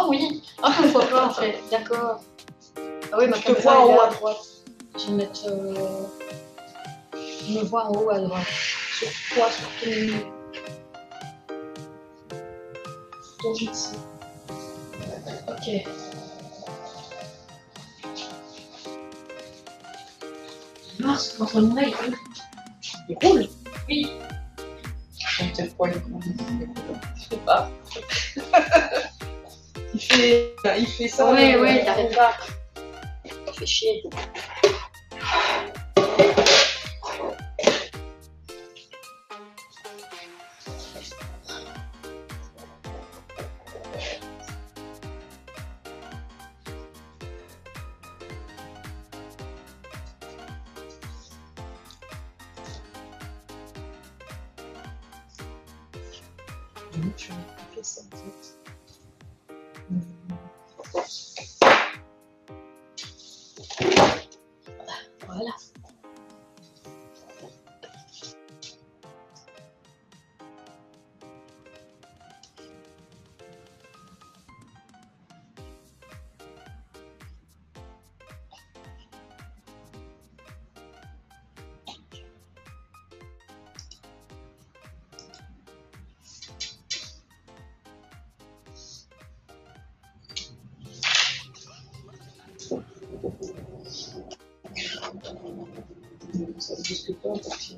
oui. Ah, je ne vois pas en fait. D'accord. Ah oui, ma Je te caméra vois en elle est haut là. à droite. Je vais mettre. Je me vois en haut à droite. Sur toi, sur ton outil. Ok. Mince, votre mail. Il roule. Oui. Donc, c'est quoi il roule? Je sais pas. Il fait ça. Oui, oui, t'arrêtes pas. Ça fait chier. Tu fais ça en fait. Voilà. Ça se discute pas en partie.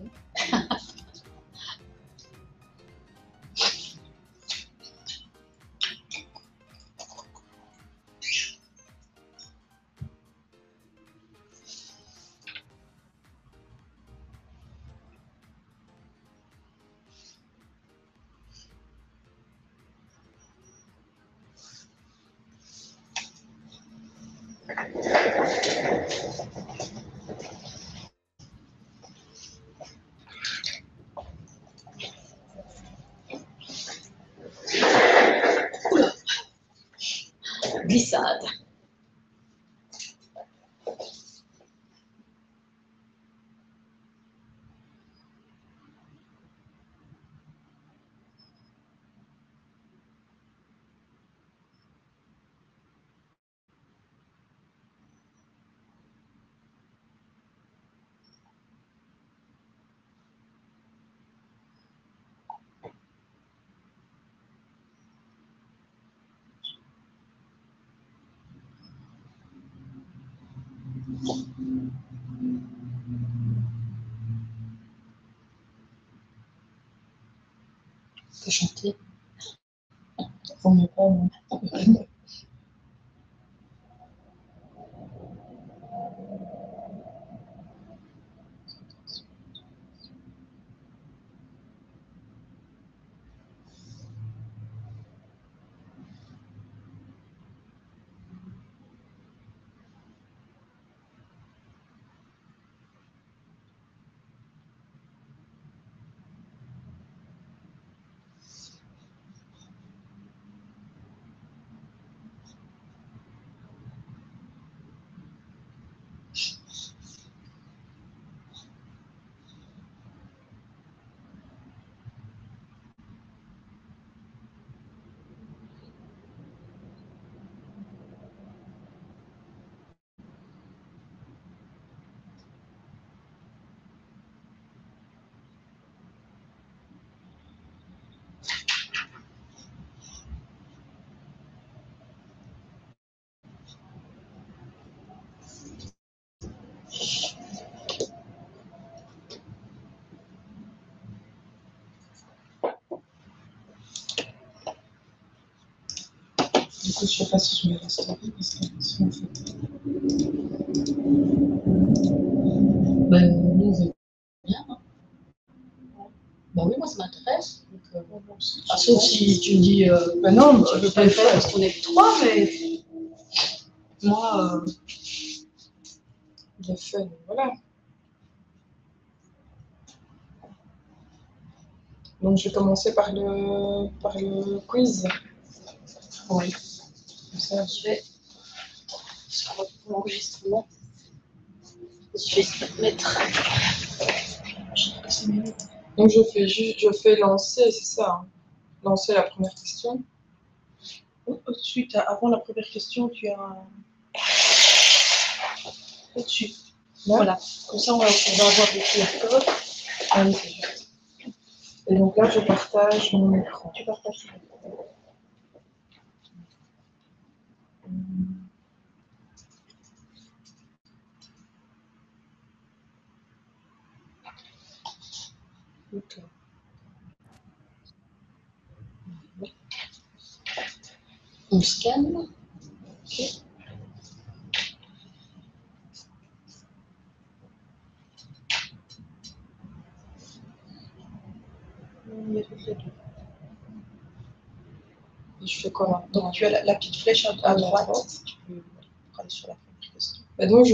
Glissade. T'as chanté. Faut mieux pas, non. Du coup, je sais pas si je mets la story parce que si on fait. Ben, nous, on veut bien. Hein. Ben oui, moi, ça m'intéresse. Ah, sauf si tu me dis, Ben non, je veux pas le faire parce qu'on est que trois, mais moi, il est fun, voilà. Donc, je vais commencer par le quiz. oui. Comme ça, Je vais sur l'enregistrement. Je vais se mettre. donc, je fais lancer, c'est ça. Hein. Lancer la première question. Au-dessus, avant la première question, tu as au-dessus. Là. Voilà. Comme ça, on va avoir le QR code. Ah oui, c'est juste. Et donc là, je partage mon écran. Tu partages ton écran. Ok. On scanne. Ok. Il y a toutes les deux. Et je fais quoi maintenant? Donc, tu as la petite flèche à droite. Tu peux aller sur la première question. Et donc,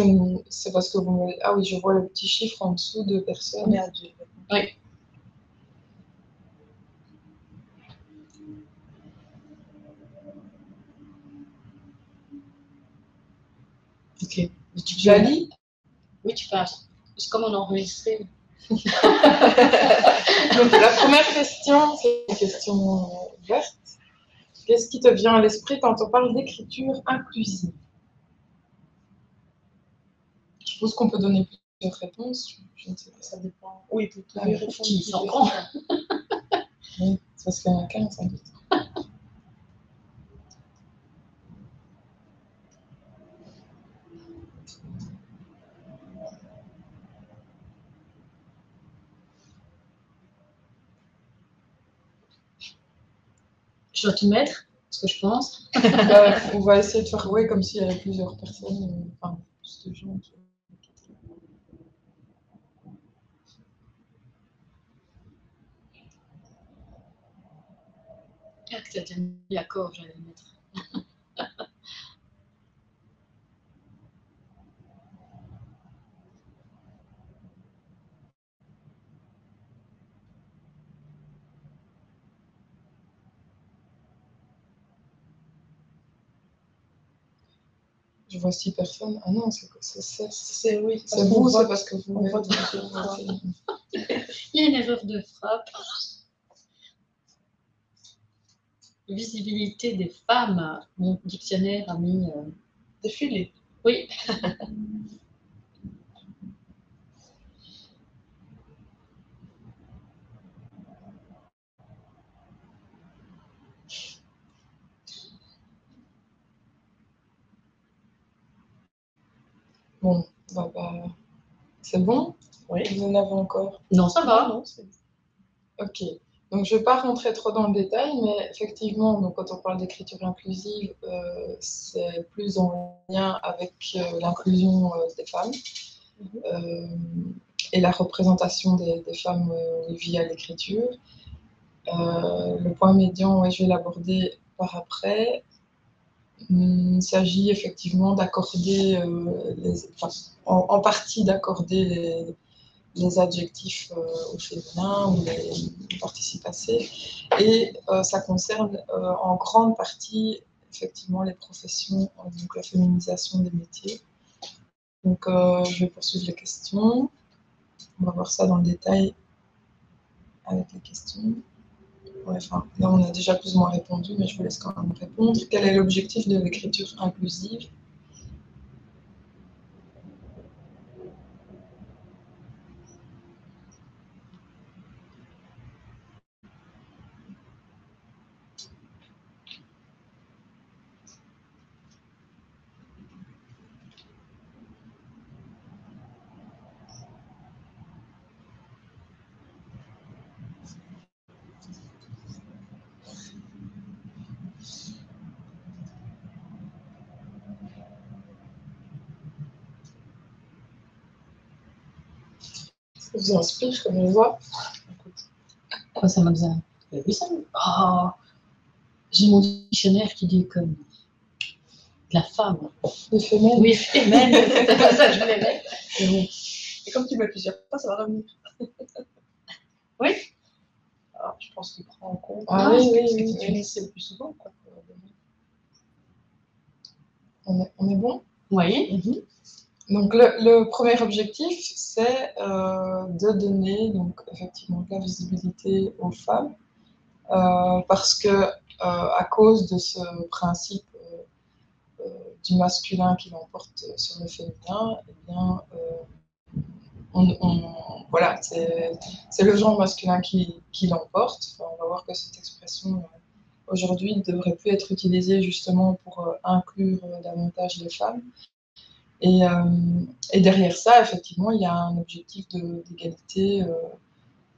c'est parce que vous me... Ah oui, je vois le petit chiffre en dessous de personnes. On est à 2. Oui. Ok. Tu la lis? Oui, tu fais. C'est comme on a enregistré. Donc, la première question, c'est une question verte. Qu'est-ce qui te vient à l'esprit quand on parle d'écriture inclusive? Je suppose qu'on peut donner plusieurs réponses. Je ne sais pas. Ça dépend. Oui, vous Ah, pouvez répondre. Qui s'en prend? Oui, c'est parce qu'il y en a 15 sans doute. Je dois tout mettre, ce que je pense. On va essayer de faire comme s'il y avait plusieurs personnes, enfin, plus de gens. Ah, que tu as déjà mis d'accord, j'allais le mettre. Je vois 6 personnes. Ah non, c'est Oui, c'est vous, c'est parce que vous on vote vote. plusieurs fois. Il y a une erreur de frappe. Visibilité des femmes. Mon dictionnaire a mis. Défilé. Oui. Bon, c'est bon? Oui. Vous en avez encore? Non, ça va. Non, c'est Ok. Donc, je ne vais pas rentrer trop dans le détail, mais effectivement, donc, quand on parle d'écriture inclusive, c'est plus en lien avec l'inclusion des femmes et la représentation des femmes via l'écriture. Le point médian, je vais l'aborder par après. Il s'agit effectivement d'accorder, en partie d'accorder les adjectifs au féminin ou les participes passés. Et ça concerne en grande partie effectivement les professions, donc la féminisation des métiers. Donc je vais poursuivre les questions. On va voir ça dans le détail avec les questions. Ouais, enfin, là, on a déjà plus ou moins répondu, mais je vous laisse quand même répondre. Quel est l'objectif de l'écriture inclusive? Ça vous inspire comme on voit? Quoi, ça m'a besoin? Oui, ça me... Oh, j'ai mon dictionnaire qui dit comme de la femme. Les femelles? Oui, féminin, c'était pas ça que je voulais mettre. Mais bon. Et comme tu mets plusieurs fois, ça va revenir. Oui. Alors, je pense qu'il prend en compte Ah ce oui, que oui, tu oui, utilises le plus souvent. Quoi. On est bon? Oui. Donc le premier objectif, c'est de donner donc effectivement de la visibilité aux femmes, parce que à cause de ce principe du masculin qui l'emporte sur le féminin, eh bien, voilà, c'est le genre masculin qui l'emporte. Enfin, on va voir que cette expression aujourd'hui ne devrait plus être utilisée justement pour inclure davantage les femmes. Et derrière ça, effectivement, il y a un objectif d'égalité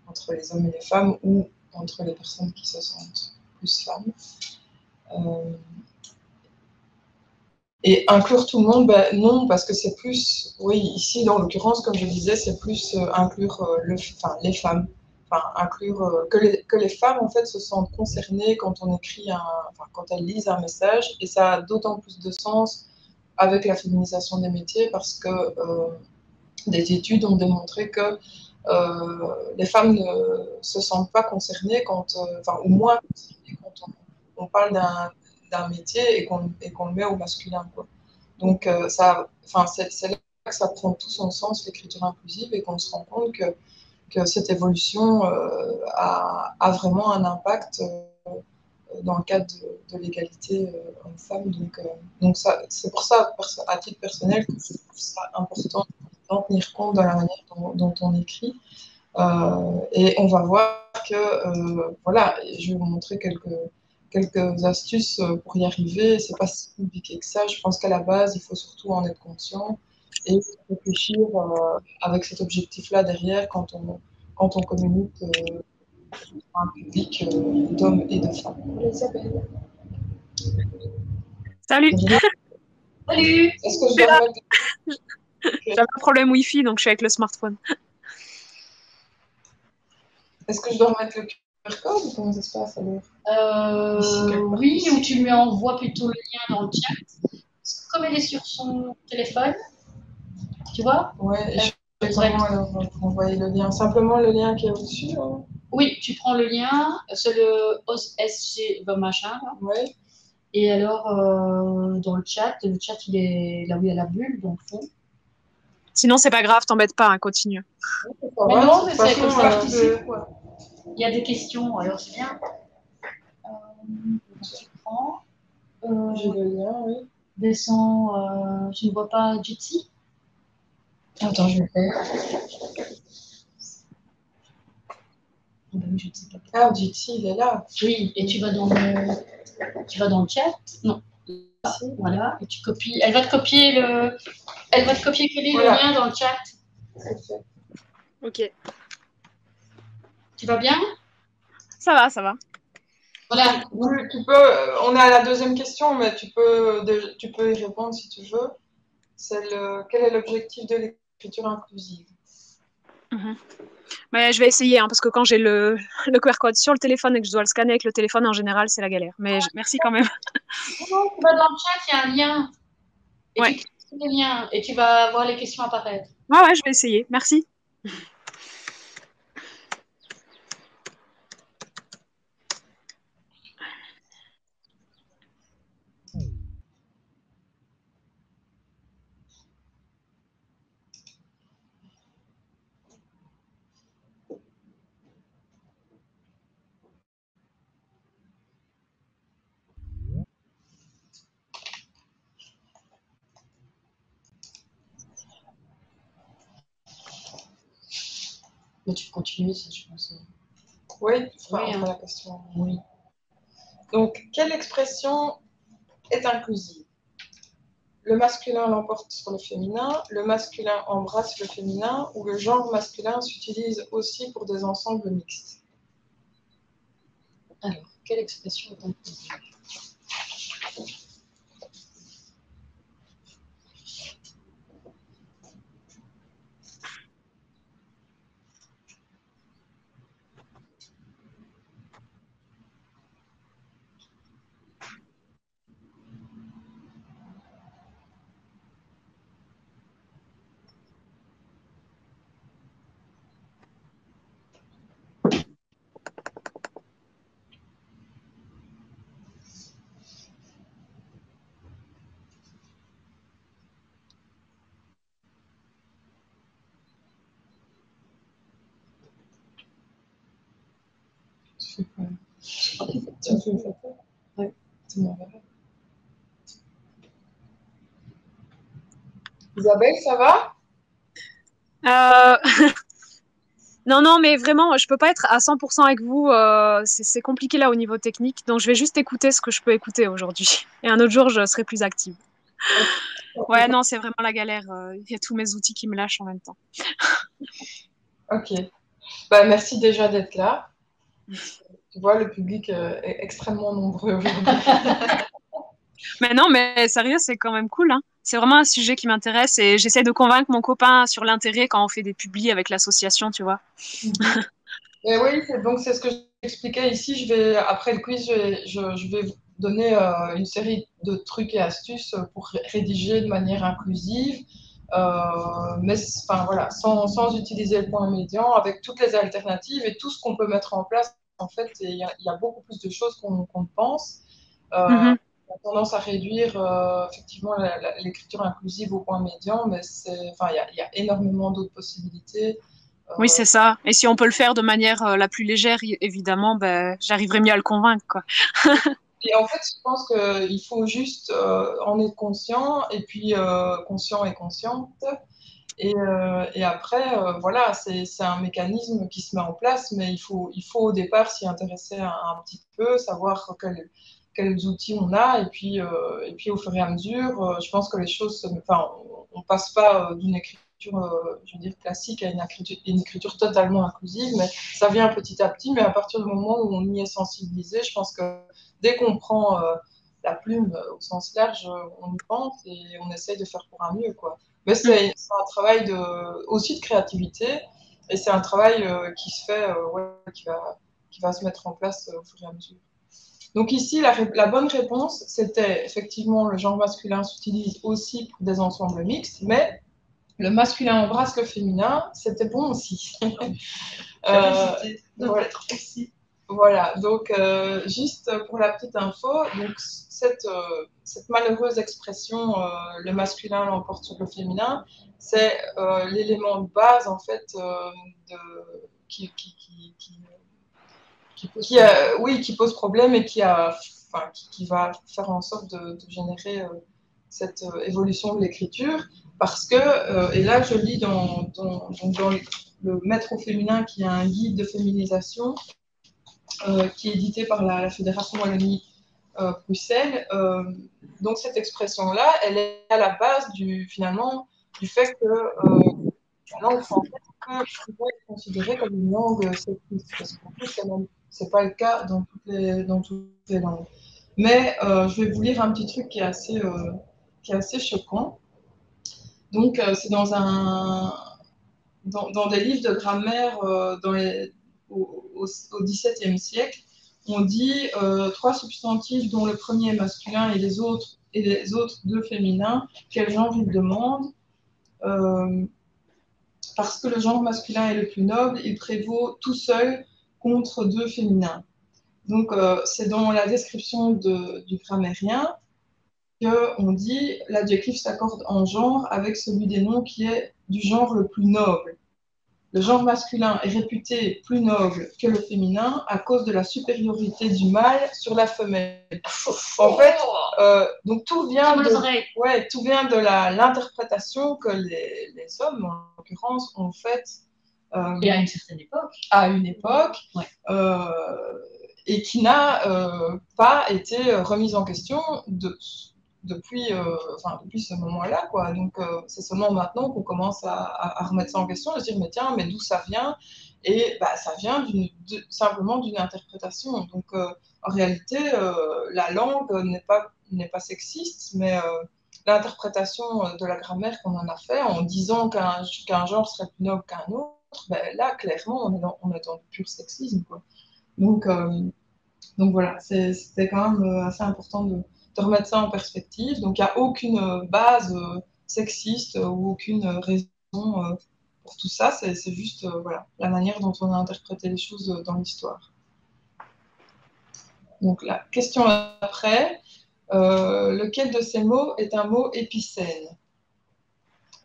entre les hommes et les femmes ou entre les personnes qui se sentent plus femmes. Et inclure tout le monde, ben, non, parce que c'est plus, oui, ici, dans l'occurrence, comme je disais, c'est plus inclure les femmes. Enfin, inclure que les femmes, en fait, se sentent concernées quand on écrit quand elles lisent un message, et ça a d'autant plus de sens avec la féminisation des métiers, parce que des études ont démontré que les femmes ne se sentent pas concernées ou moins concernées quand on parle d'un métier et qu'on le met au masculin, quoi. Donc, c'est là que ça prend tout son sens, l'écriture inclusive, et qu'on se rend compte que cette évolution a vraiment un impact dans le cadre de l'égalité homme-femme. Donc c'est pour ça, à titre personnel, que je trouve ça important d'en tenir compte dans la manière dont on écrit. Et on va voir que, voilà, je vais vous montrer quelques astuces pour y arriver. C'est pas si compliqué que ça. Je pense qu'à la base, il faut surtout en être conscient et réfléchir avec cet objectif-là derrière quand on communique à un public d'hommes et de femmes. Salut. Salut. Est-ce que je dois remettre... J'avais un problème Wi-Fi, donc je suis avec le smartphone. Est-ce que je dois remettre le QR code ou comment ça se passe alors? Oui, ou tu lui envoies plutôt le lien dans le chat. Comme elle est sur son téléphone, tu vois? Ouais, et je fais comment alors pour envoyer le lien? Simplement le lien qui est au-dessus, hein? Oui, tu prends le lien, c'est le OSG machin, là. Ouais. Et alors, dans le chat, il est là où il y a la bulle, dans le fond. Sinon, c'est pas grave, t'embête pas, hein, continue. Mais non, mais c'est que je participe, quoi. Il y a des questions, alors c'est bien. Tu prends. J'ai le lien, oui. Descends, je ne vois pas Jitsi. Attends, je vais le faire. Oh, ben, je ne sais pas. Ah, Jitsi, il est là. Oui, et tu vas dans le chat. Non. Voilà, et tu copies. Elle va te copier-coller voilà. Le lien dans le chat. Ok. Tu vas bien? Ça va, ça va. Voilà. Tu peux, on est à la deuxième question, mais tu peux y répondre si tu veux. Quel est l'objectif de l'écriture inclusive? Mais je vais essayer, hein, parce que quand j'ai le QR code sur le téléphone et que je dois le scanner avec le téléphone, en général, c'est la galère. Mais merci quand même. Non, tu vas dans le chat, il y a un lien. Et ouais. tu cliques sur le lien et tu vas voir les questions apparaître. Ouais, je vais essayer. Merci. Mais tu continues, ça, je pense. Oui, tu feras la question. Oui. Donc, quelle expression est inclusive? Le masculin l'emporte sur le féminin, le masculin embrasse le féminin, ou le genre masculin s'utilise aussi pour des ensembles mixtes? Alors, quelle expression est inclusive? Tu fais quoi? Tu fais une photo? Christine Manveret. Isabelle, ça va? Euh, Non, mais vraiment, je peux pas être à 100% avec vous. C'est compliqué là au niveau technique. Donc, je vais juste écouter ce que je peux écouter aujourd'hui. Et un autre jour, je serai plus active. Ouais, non, c'est vraiment la galère. Il y a tous mes outils qui me lâchent en même temps. Ok. Bah, merci déjà d'être là. Tu vois, le public est extrêmement nombreux aujourd'hui. Mais non, mais sérieux, c'est quand même cool, hein. C'est vraiment un sujet qui m'intéresse et j'essaie de convaincre mon copain sur l'intérêt quand on fait des publis avec l'association, tu vois. Et oui, donc c'est ce que j'expliquais ici. Après le quiz, je vais vous donner une série de trucs et astuces pour rédiger de manière inclusive, mais enfin, voilà, sans utiliser le point médian, avec toutes les alternatives et tout ce qu'on peut mettre en place. En fait, il y a beaucoup plus de choses qu'on ne pense. Mhm. On a tendance à réduire effectivement l'écriture inclusive au point médian, mais enfin, il y a énormément d'autres possibilités. Oui, c'est ça. Et si on peut le faire de manière la plus légère, évidemment, ben, j'arriverai mieux à le convaincre, quoi. Et en fait, je pense qu'il faut juste en être conscient, et puis conscient et consciente. Et après, voilà, c'est un mécanisme qui se met en place, mais il faut au départ s'y intéresser un petit peu, savoir quels outils on a, et puis au fur et à mesure, je pense que les choses, enfin, on passe pas d'une écriture, je veux dire, classique à une écriture totalement inclusive, mais ça vient petit à petit, mais à partir du moment où on y est sensibilisé, je pense que dès qu'on prend la plume au sens large, on y pense et on essaye de faire pour un mieux, quoi. Mais c'est un travail aussi de créativité, et c'est un travail qui se fait, ouais, qui va se mettre en place au fur et à mesure. Donc ici, la bonne réponse, c'était effectivement le genre masculin s'utilise aussi pour des ensembles mixtes, mais le masculin embrasse le féminin, c'était bon aussi. Voilà. Voilà, donc juste pour la petite info, donc cette malheureuse expression le masculin l'emporte sur le féminin, c'est l'élément de base en fait qui, qui, qui, qui, qui pose problème et qui va faire en sorte de générer cette évolution de l'écriture, parce que, et là je lis dans le Maître au féminin, qui est un guide de féminisation, qui est édité par la Fédération Wallonie-Bruxelles. Donc cette expression-là, elle est à la base finalement du fait que la langue française peut être considérée comme une langue sexiste, parce qu'en fait, c'est pas le cas dans toutes les langues. Mais je vais vous lire un petit truc qui est assez choquant. Donc c'est dans des livres de grammaire au XVIIe siècle. On dit trois substantifs dont le premier est masculin et les autres deux féminins. Quel genre il demande? Parce que le genre masculin est le plus noble, il prévaut tout seul contre deux féminins. Donc, c'est dans la description du grammairien qu'on dit l'adjectif s'accorde en genre avec celui des noms qui est du genre le plus noble. Le genre masculin est réputé plus noble que le féminin à cause de la supériorité du mâle sur la femelle. En fait, donc tout vient de l'interprétation que les hommes, en l'occurrence, ont faite. Et à une certaine époque. À une époque, ouais. Et qui n'a pas été remise en question depuis ce moment-là, quoi. Donc, c'est seulement maintenant qu'on commence à remettre ça en question, à se dire, mais tiens, mais d'où ça vient? Et bah, ça vient simplement d'une interprétation. Donc, en réalité, la langue n'est pas sexiste, mais l'interprétation de la grammaire qu'on en a fait en disant qu'un genre serait plus noble qu'un autre, ben, là, clairement, on est dans le pur sexisme, quoi. Donc voilà, c'était quand même assez important de remettre ça en perspective. Donc il n'y a aucune base sexiste ou aucune raison pour tout ça. C'est juste voilà, la manière dont on a interprété les choses dans l'histoire. Donc la question après, lequel de ces mots est un mot épicène?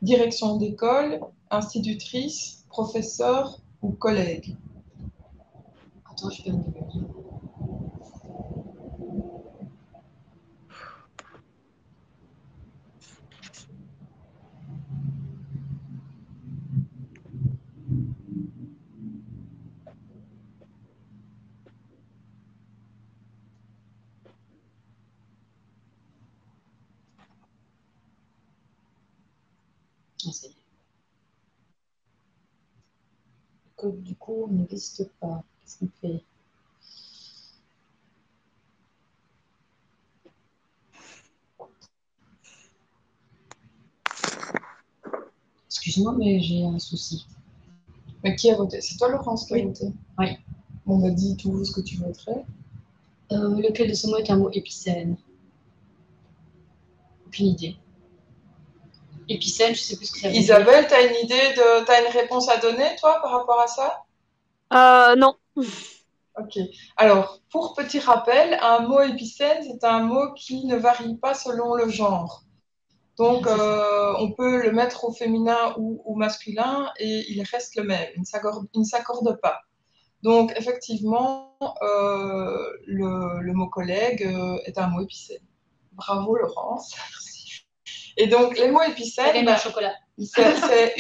Direction d'école, institutrice, professeur ou collègue? Attends, je peux me demander. Ah, ça y est. Le code du cours n'existe pas. Qu'est-ce qu'on fait? Excuse-moi, mais j'ai un souci. Mais qui a voté? C'est toi, Laurence, qui a Oui. voté? Oui. On m'a dit tout ce que tu voterais. Lequel de ce mot est un mot épicène? Aucune idée. Épicène, je sais plus ce que ça veut dire. Isabelle, t'as une idée t'as une réponse à donner, toi, par rapport à ça? Non. Ok. Alors, pour petit rappel, un mot épicène, c'est un mot qui ne varie pas selon le genre. Donc, on peut le mettre au féminin ou au masculin et il reste le même. Il ne s'accorde pas. Donc, effectivement, le mot collègue est un mot épicène. Bravo, Laurence. Et donc, les mots épicènes, un chocolat. c'est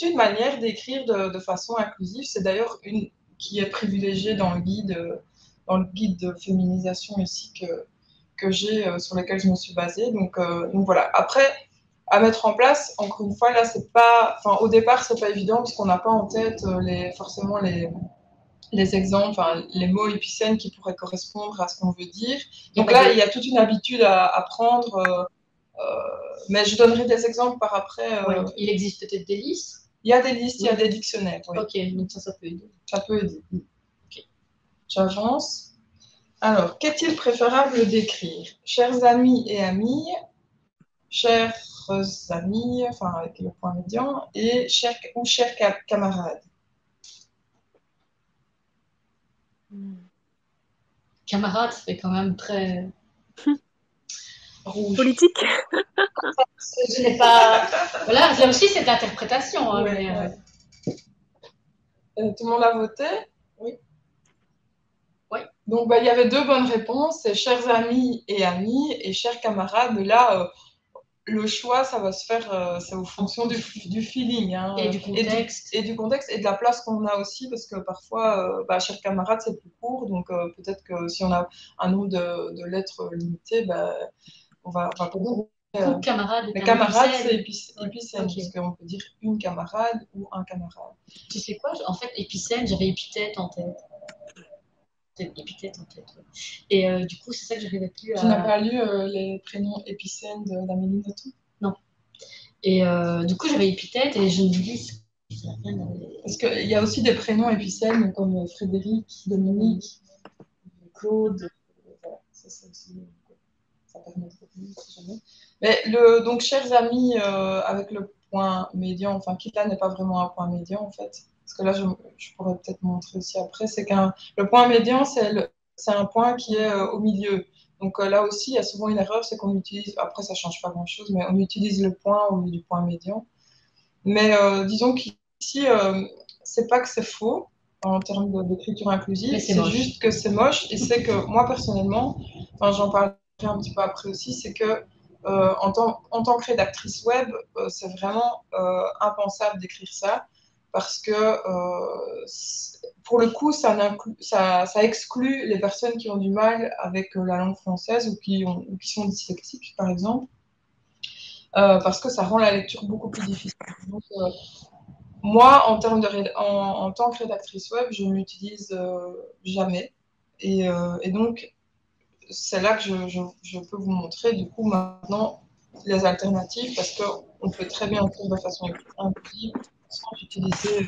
une manière d'écrire de façon inclusive. C'est d'ailleurs une qui est privilégiée dans le guide de féminisation ici que j'ai, sur lequel je me suis basée. Donc voilà. Après, à mettre en place, encore une fois, là, c'est pas, enfin, au départ, c'est pas évident parce qu'on n'a pas en tête forcément les exemples, les mots épicènes qui pourraient correspondre à ce qu'on veut dire. Donc là, il y a toute une habitude à prendre. Mais je donnerai des exemples par après. Ouais. Il existe peut-être des listes? Il y a des listes, Oui. il y a des dictionnaires. Oui. Ok, donc ça peut aider. Ça peut aider. Okay. J'avance. Alors, qu'est-il préférable d'écrire? Chers amis et amies, chers amis, enfin avec le point médian, et chers camarades. Camarade, c'est quand même très rouge. Politique. Je n'ai pas. Voilà, là aussi c'est de l'interprétation. Hein, ouais, mais, tout le monde a voté? Oui. Oui. Donc, il y avait deux bonnes réponses, c'est chers amis et amies et chers camarades. Mais là, le choix, ça va se faire, c'est en fonction du feeling. Hein, et du contexte. Et du contexte et de la place qu'on a aussi, parce que parfois, chers camarades, c'est plus court. Donc, peut-être que si on a un nombre de lettres limité, on va pas dire. Camarade. Mais camarade, c'est épicène, okay. Parce qu'on peut dire une camarade ou un camarade. Tu sais quoi? En fait, épicène, j'avais épithète en tête. Épithète en tête. Ouais. Et du coup, c'est ça que j'arrivais plus à. Tu n'as pas lu les prénoms épicènes d'Amélie Nothomb? Non. Et du coup, j'avais épithète et je me dis. Parce qu'il y a aussi des prénoms épicènes comme Frédéric, Dominique, Claude. Voilà, ça aussi. Ça permet de retenir si jamais. Mais donc, chers amis, avec le point médian, enfin, qui là n'est pas vraiment un point médian en fait. Parce que là, je pourrais peut-être montrer aussi après, c'est le point médian, c'est un point qui est au milieu. Donc là aussi, il y a souvent une erreur, c'est qu'on utilise, après ça ne change pas grand-chose, mais on utilise le point au lieu du point médian. Mais disons qu'ici, c'est pas que c'est faux en termes d'écriture inclusive, c'est juste que c'est moche, et c'est que moi personnellement, j'en parlerai un petit peu après aussi, c'est que en tant que rédactrice web, c'est vraiment impensable d'écrire ça, parce que pour le coup, ça exclut les personnes qui ont du mal avec la langue française ou qui sont dyslexiques, par exemple, parce que ça rend la lecture beaucoup plus difficile. Donc, moi, en tant que rédactrice web, je ne l'utilise jamais. Et donc, c'est là que je peux vous montrer, du coup, maintenant, les alternatives, parce qu'on peut très bien écrire de façon inclusive sans utiliser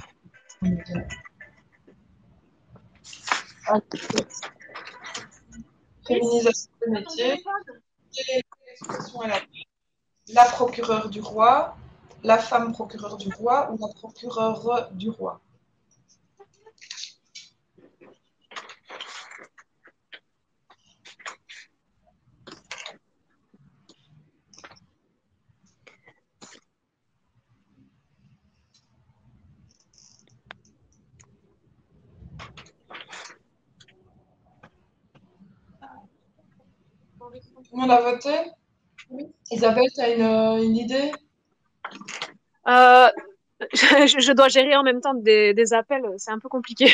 les médias. Féminisation des métiers. Quelle est l'expression à la procureure du roi, la femme procureure du roi ou la procureure du roi? Tout le monde a voté? Oui. Isabelle, tu as une idée? Je dois gérer en même temps des appels, c'est un peu compliqué.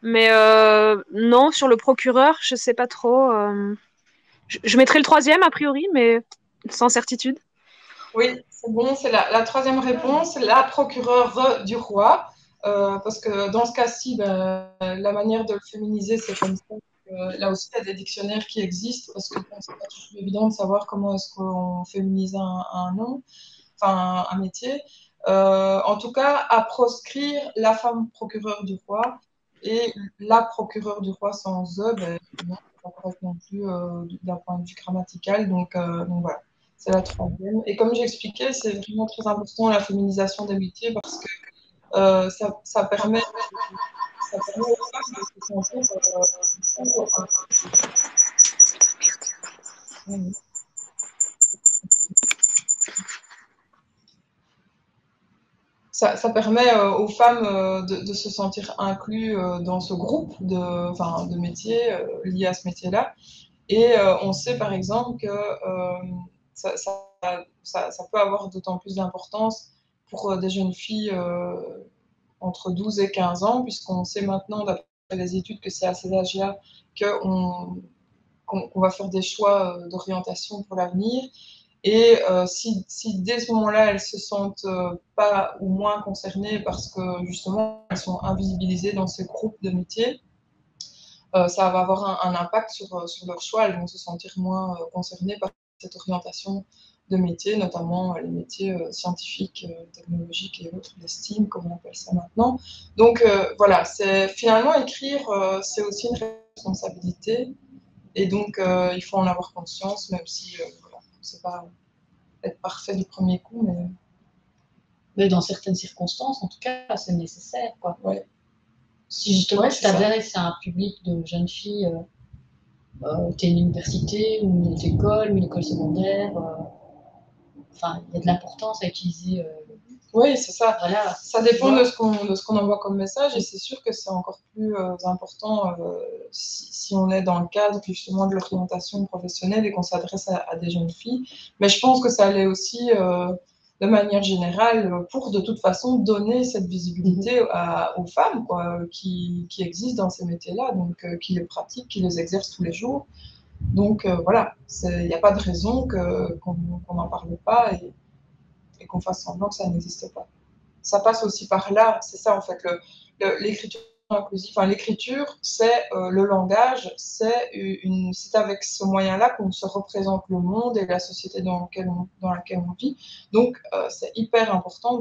Mais non, sur le procureur, je sais pas trop. Je mettrai le troisième a priori, mais sans certitude. Oui, c'est bon, c'est la troisième réponse, la procureure du roi. Parce que dans ce cas-ci, ben, la manière de le féminiser, c'est comme ça. Là aussi, il y a des dictionnaires qui existent parce que bon, c'est pas toujours évident de savoir comment est-ce qu'on féminise un nom, enfin un métier. En tout cas, à proscrire la femme procureure du roi et la procureure du roi sans e, ben, non, c'est pas correct non plus d'un point de vue grammatical. Donc voilà. C'est la troisième. Et comme j'expliquais, c'est vraiment très important la féminisation des métiers parce que ça permet aux femmes de se sentir ça permet aux femmes de se sentir inclus dans ce groupe de métiers liés à ce métier-là. Et on sait par exemple que ça, ça, ça peut avoir d'autant plus d'importance pour des jeunes filles entre 12 et 15 ans, puisqu'on sait maintenant, d'après les études, que c'est à ces âges-là qu'on va faire des choix d'orientation pour l'avenir. Et si dès ce moment-là, elles se sentent pas ou moins concernées parce que justement, elles sont invisibilisées dans ces groupes de métiers, ça va avoir un impact sur leur choix. Elles vont se sentir moins concernées par cette orientation de métiers, notamment les métiers scientifiques, technologiques et autres, les STEAM, comme on appelle ça maintenant. Donc voilà, finalement écrire, c'est aussi une responsabilité. Et donc, il faut en avoir conscience, même si voilà, c'est pas être parfait du premier coup, Mais dans certaines circonstances, en tout cas, c'est nécessaire, quoi. Ouais. Si justement Ouais, tu c'est ça. t'adresses à un public de jeunes filles, t'es une université ou une école ou une école secondaire, enfin, il y a de l'importance à utiliser. Oui, c'est ça. Voilà. Ça dépend de ce qu'on envoie comme message et c'est sûr que c'est encore plus important si on est dans le cadre justement de l'orientation professionnelle et qu'on s'adresse à des jeunes filles. Mais je pense que ça allait aussi de manière générale pour de toute façon donner cette visibilité aux femmes quoi, qui existent dans ces métiers-là, donc qui les pratiquent, qui les exercent tous les jours. Donc voilà, il n'y a pas de raison qu'on n'en parle pas et qu'on fasse semblant que ça n'existe pas. Ça passe aussi par là, c'est ça en fait, l'écriture inclusive. Enfin, l'écriture, c'est le langage, c'est avec ce moyen-là qu'on se représente le monde et la société dans laquelle on vit. Donc, c'est hyper important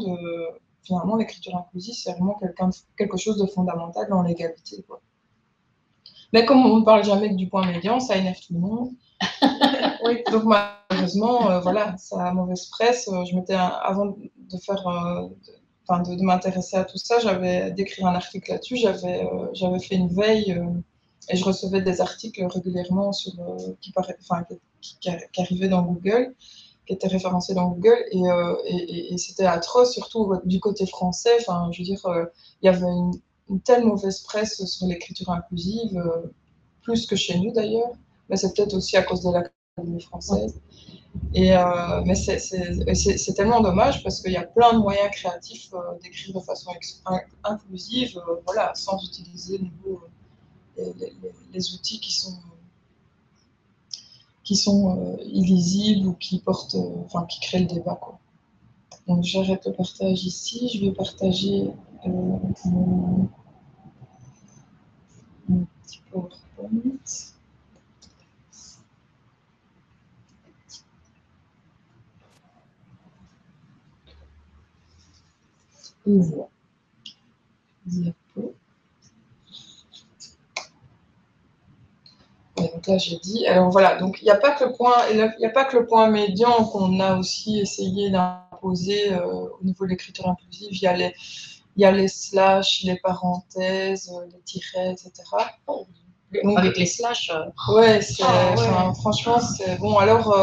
finalement, l'écriture inclusive, c'est vraiment quelque chose de fondamental dans l'égalité, quoi. Mais comme on ne parle jamais que du point médian, ça énerve tout le monde. Oui, donc malheureusement, voilà, ça a mauvaise presse. Avant de faire, de m'intéresser à tout ça, j'avais d'écrire un article là-dessus. J'avais fait une veille et je recevais des articles régulièrement qui arrivaient dans Google, qui étaient référencés dans Google, et c'était atroce, surtout du côté français. Enfin, je veux dire, il y avait une telle mauvaise presse sur l'écriture inclusive, plus que chez nous d'ailleurs, mais c'est peut-être aussi à cause de l'Académie française. Mais c'est tellement dommage parce qu'il y a plein de moyens créatifs d'écrire de façon inclusive, voilà, sans utiliser les outils qui sont illisibles ou qui créent le débat, quoi. Donc j'arrête le partage ici, je vais partager mon petit PowerPoint. On voit. Diapo. Donc là j'ai dit, alors voilà, donc il n'y a pas que le point médian qu'on a aussi essayé d'imposer au niveau de l'écriture inclusive. Il y a les slash, les parenthèses, les tirets, etc. Donc, avec les slash. Ouais, franchement, c'est bon. Alors,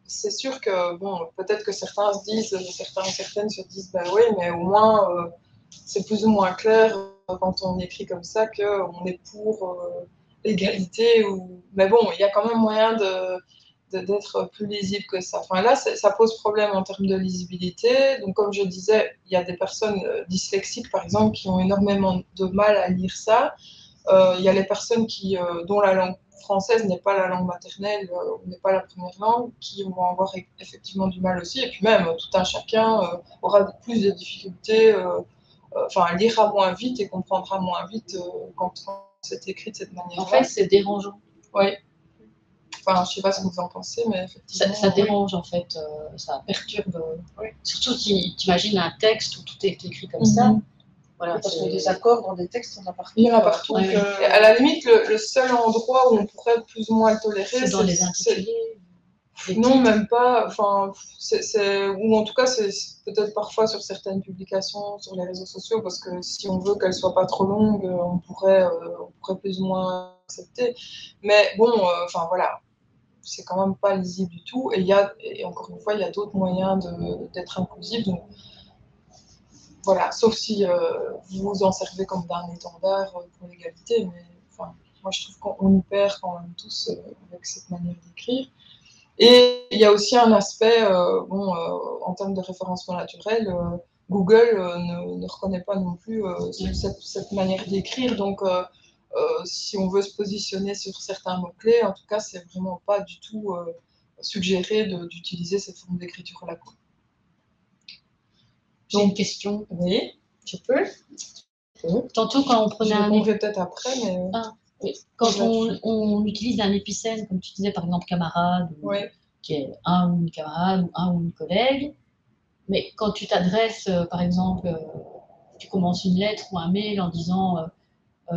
c'est sûr que bon, peut-être que certains se disent, certaines se disent, ben oui, mais au moins c'est plus ou moins clair quand on écrit comme ça qu'on est pour l'égalité. Mais bon, il y a quand même moyen d'être plus lisible que ça. Enfin là, ça pose problème en termes de lisibilité. Donc comme je disais, il y a des personnes dyslexiques, par exemple, qui ont énormément de mal à lire ça. Il y a les personnes dont la langue française n'est pas la langue maternelle, ou n'est pas la première langue, qui vont avoir effectivement du mal aussi. Et puis même, tout un chacun aura plus de difficultés, enfin, lira moins vite et comprendra moins vite quand c'est écrit de cette manière-là. En fait, c'est dérangeant. Oui. Enfin, je sais pas ce que vous en pensez, mais effectivement... Ça dérange, en fait. Ça perturbe. Surtout si tu imagines un texte où tout est écrit comme ça. Voilà, Parce que des accords dans des textes, on a partout. Il y en a partout. Ouais. À la limite, le seul endroit où on pourrait plus ou moins le tolérer, c'est dans les intitulés. Non, même pas. Enfin, ou en tout cas, c'est peut-être parfois sur certaines publications sur les réseaux sociaux, parce que si on veut qu'elles soient pas trop longues, on pourrait plus ou moins accepter. Mais bon, enfin voilà, c'est quand même pas lisible du tout. Et encore une fois, il y a d'autres moyens d'être inclusif. Donc, voilà, sauf si vous vous en servez comme d'un étendard pour l'égalité, mais enfin, moi je trouve qu'on y perd quand même tous avec cette manière d'écrire. Et il y a aussi un aspect, en termes de référencement naturel, Google ne reconnaît pas non plus cette manière d'écrire, donc si on veut se positionner sur certains mots-clés, en tout cas, c'est vraiment pas du tout suggéré d'utiliser cette forme d'écriture-là. J'ai une question. Oui. Tu peux? Tantôt, quand on prenait Je répondrai peut-être après, mais... oui. Quand on utilise un épicène, comme tu disais, par exemple, camarade, qui est un ou une camarade, ou un ou une collègue, mais quand tu t'adresses, par exemple, tu commences une lettre ou un mail en disant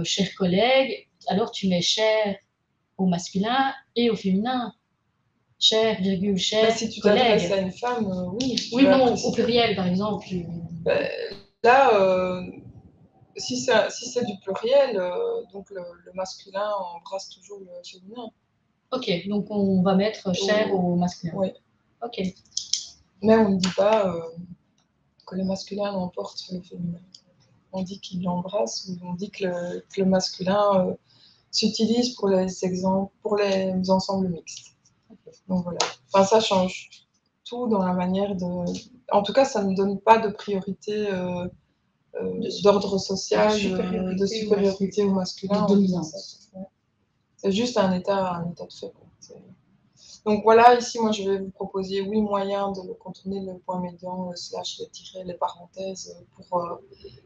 cher collègue, alors tu mets cher au masculin et au féminin. Cher, virgule, cher, si tu collègue. t'adresses à une femme, oui. Oui, non, au pluriel, par exemple. Là, si c'est du pluriel, donc le masculin embrasse toujours le féminin. Ok, donc on va mettre cher au masculin. Oui. Ok. Mais on ne dit pas que le masculin l'emporte sur le féminin. On dit qu'il l'embrasse, ou on dit que le masculin s'utilise pour les ensembles mixtes. Okay. Donc voilà. Enfin, ça change tout dans la manière de... En tout cas, ça ne donne pas de priorité d'ordre social, de supériorité au masculin. C'est juste un état de fait. Donc voilà, ici, moi, je vais vous proposer 8 moyens de contourner le point médian, / les tirets, les parenthèses, pour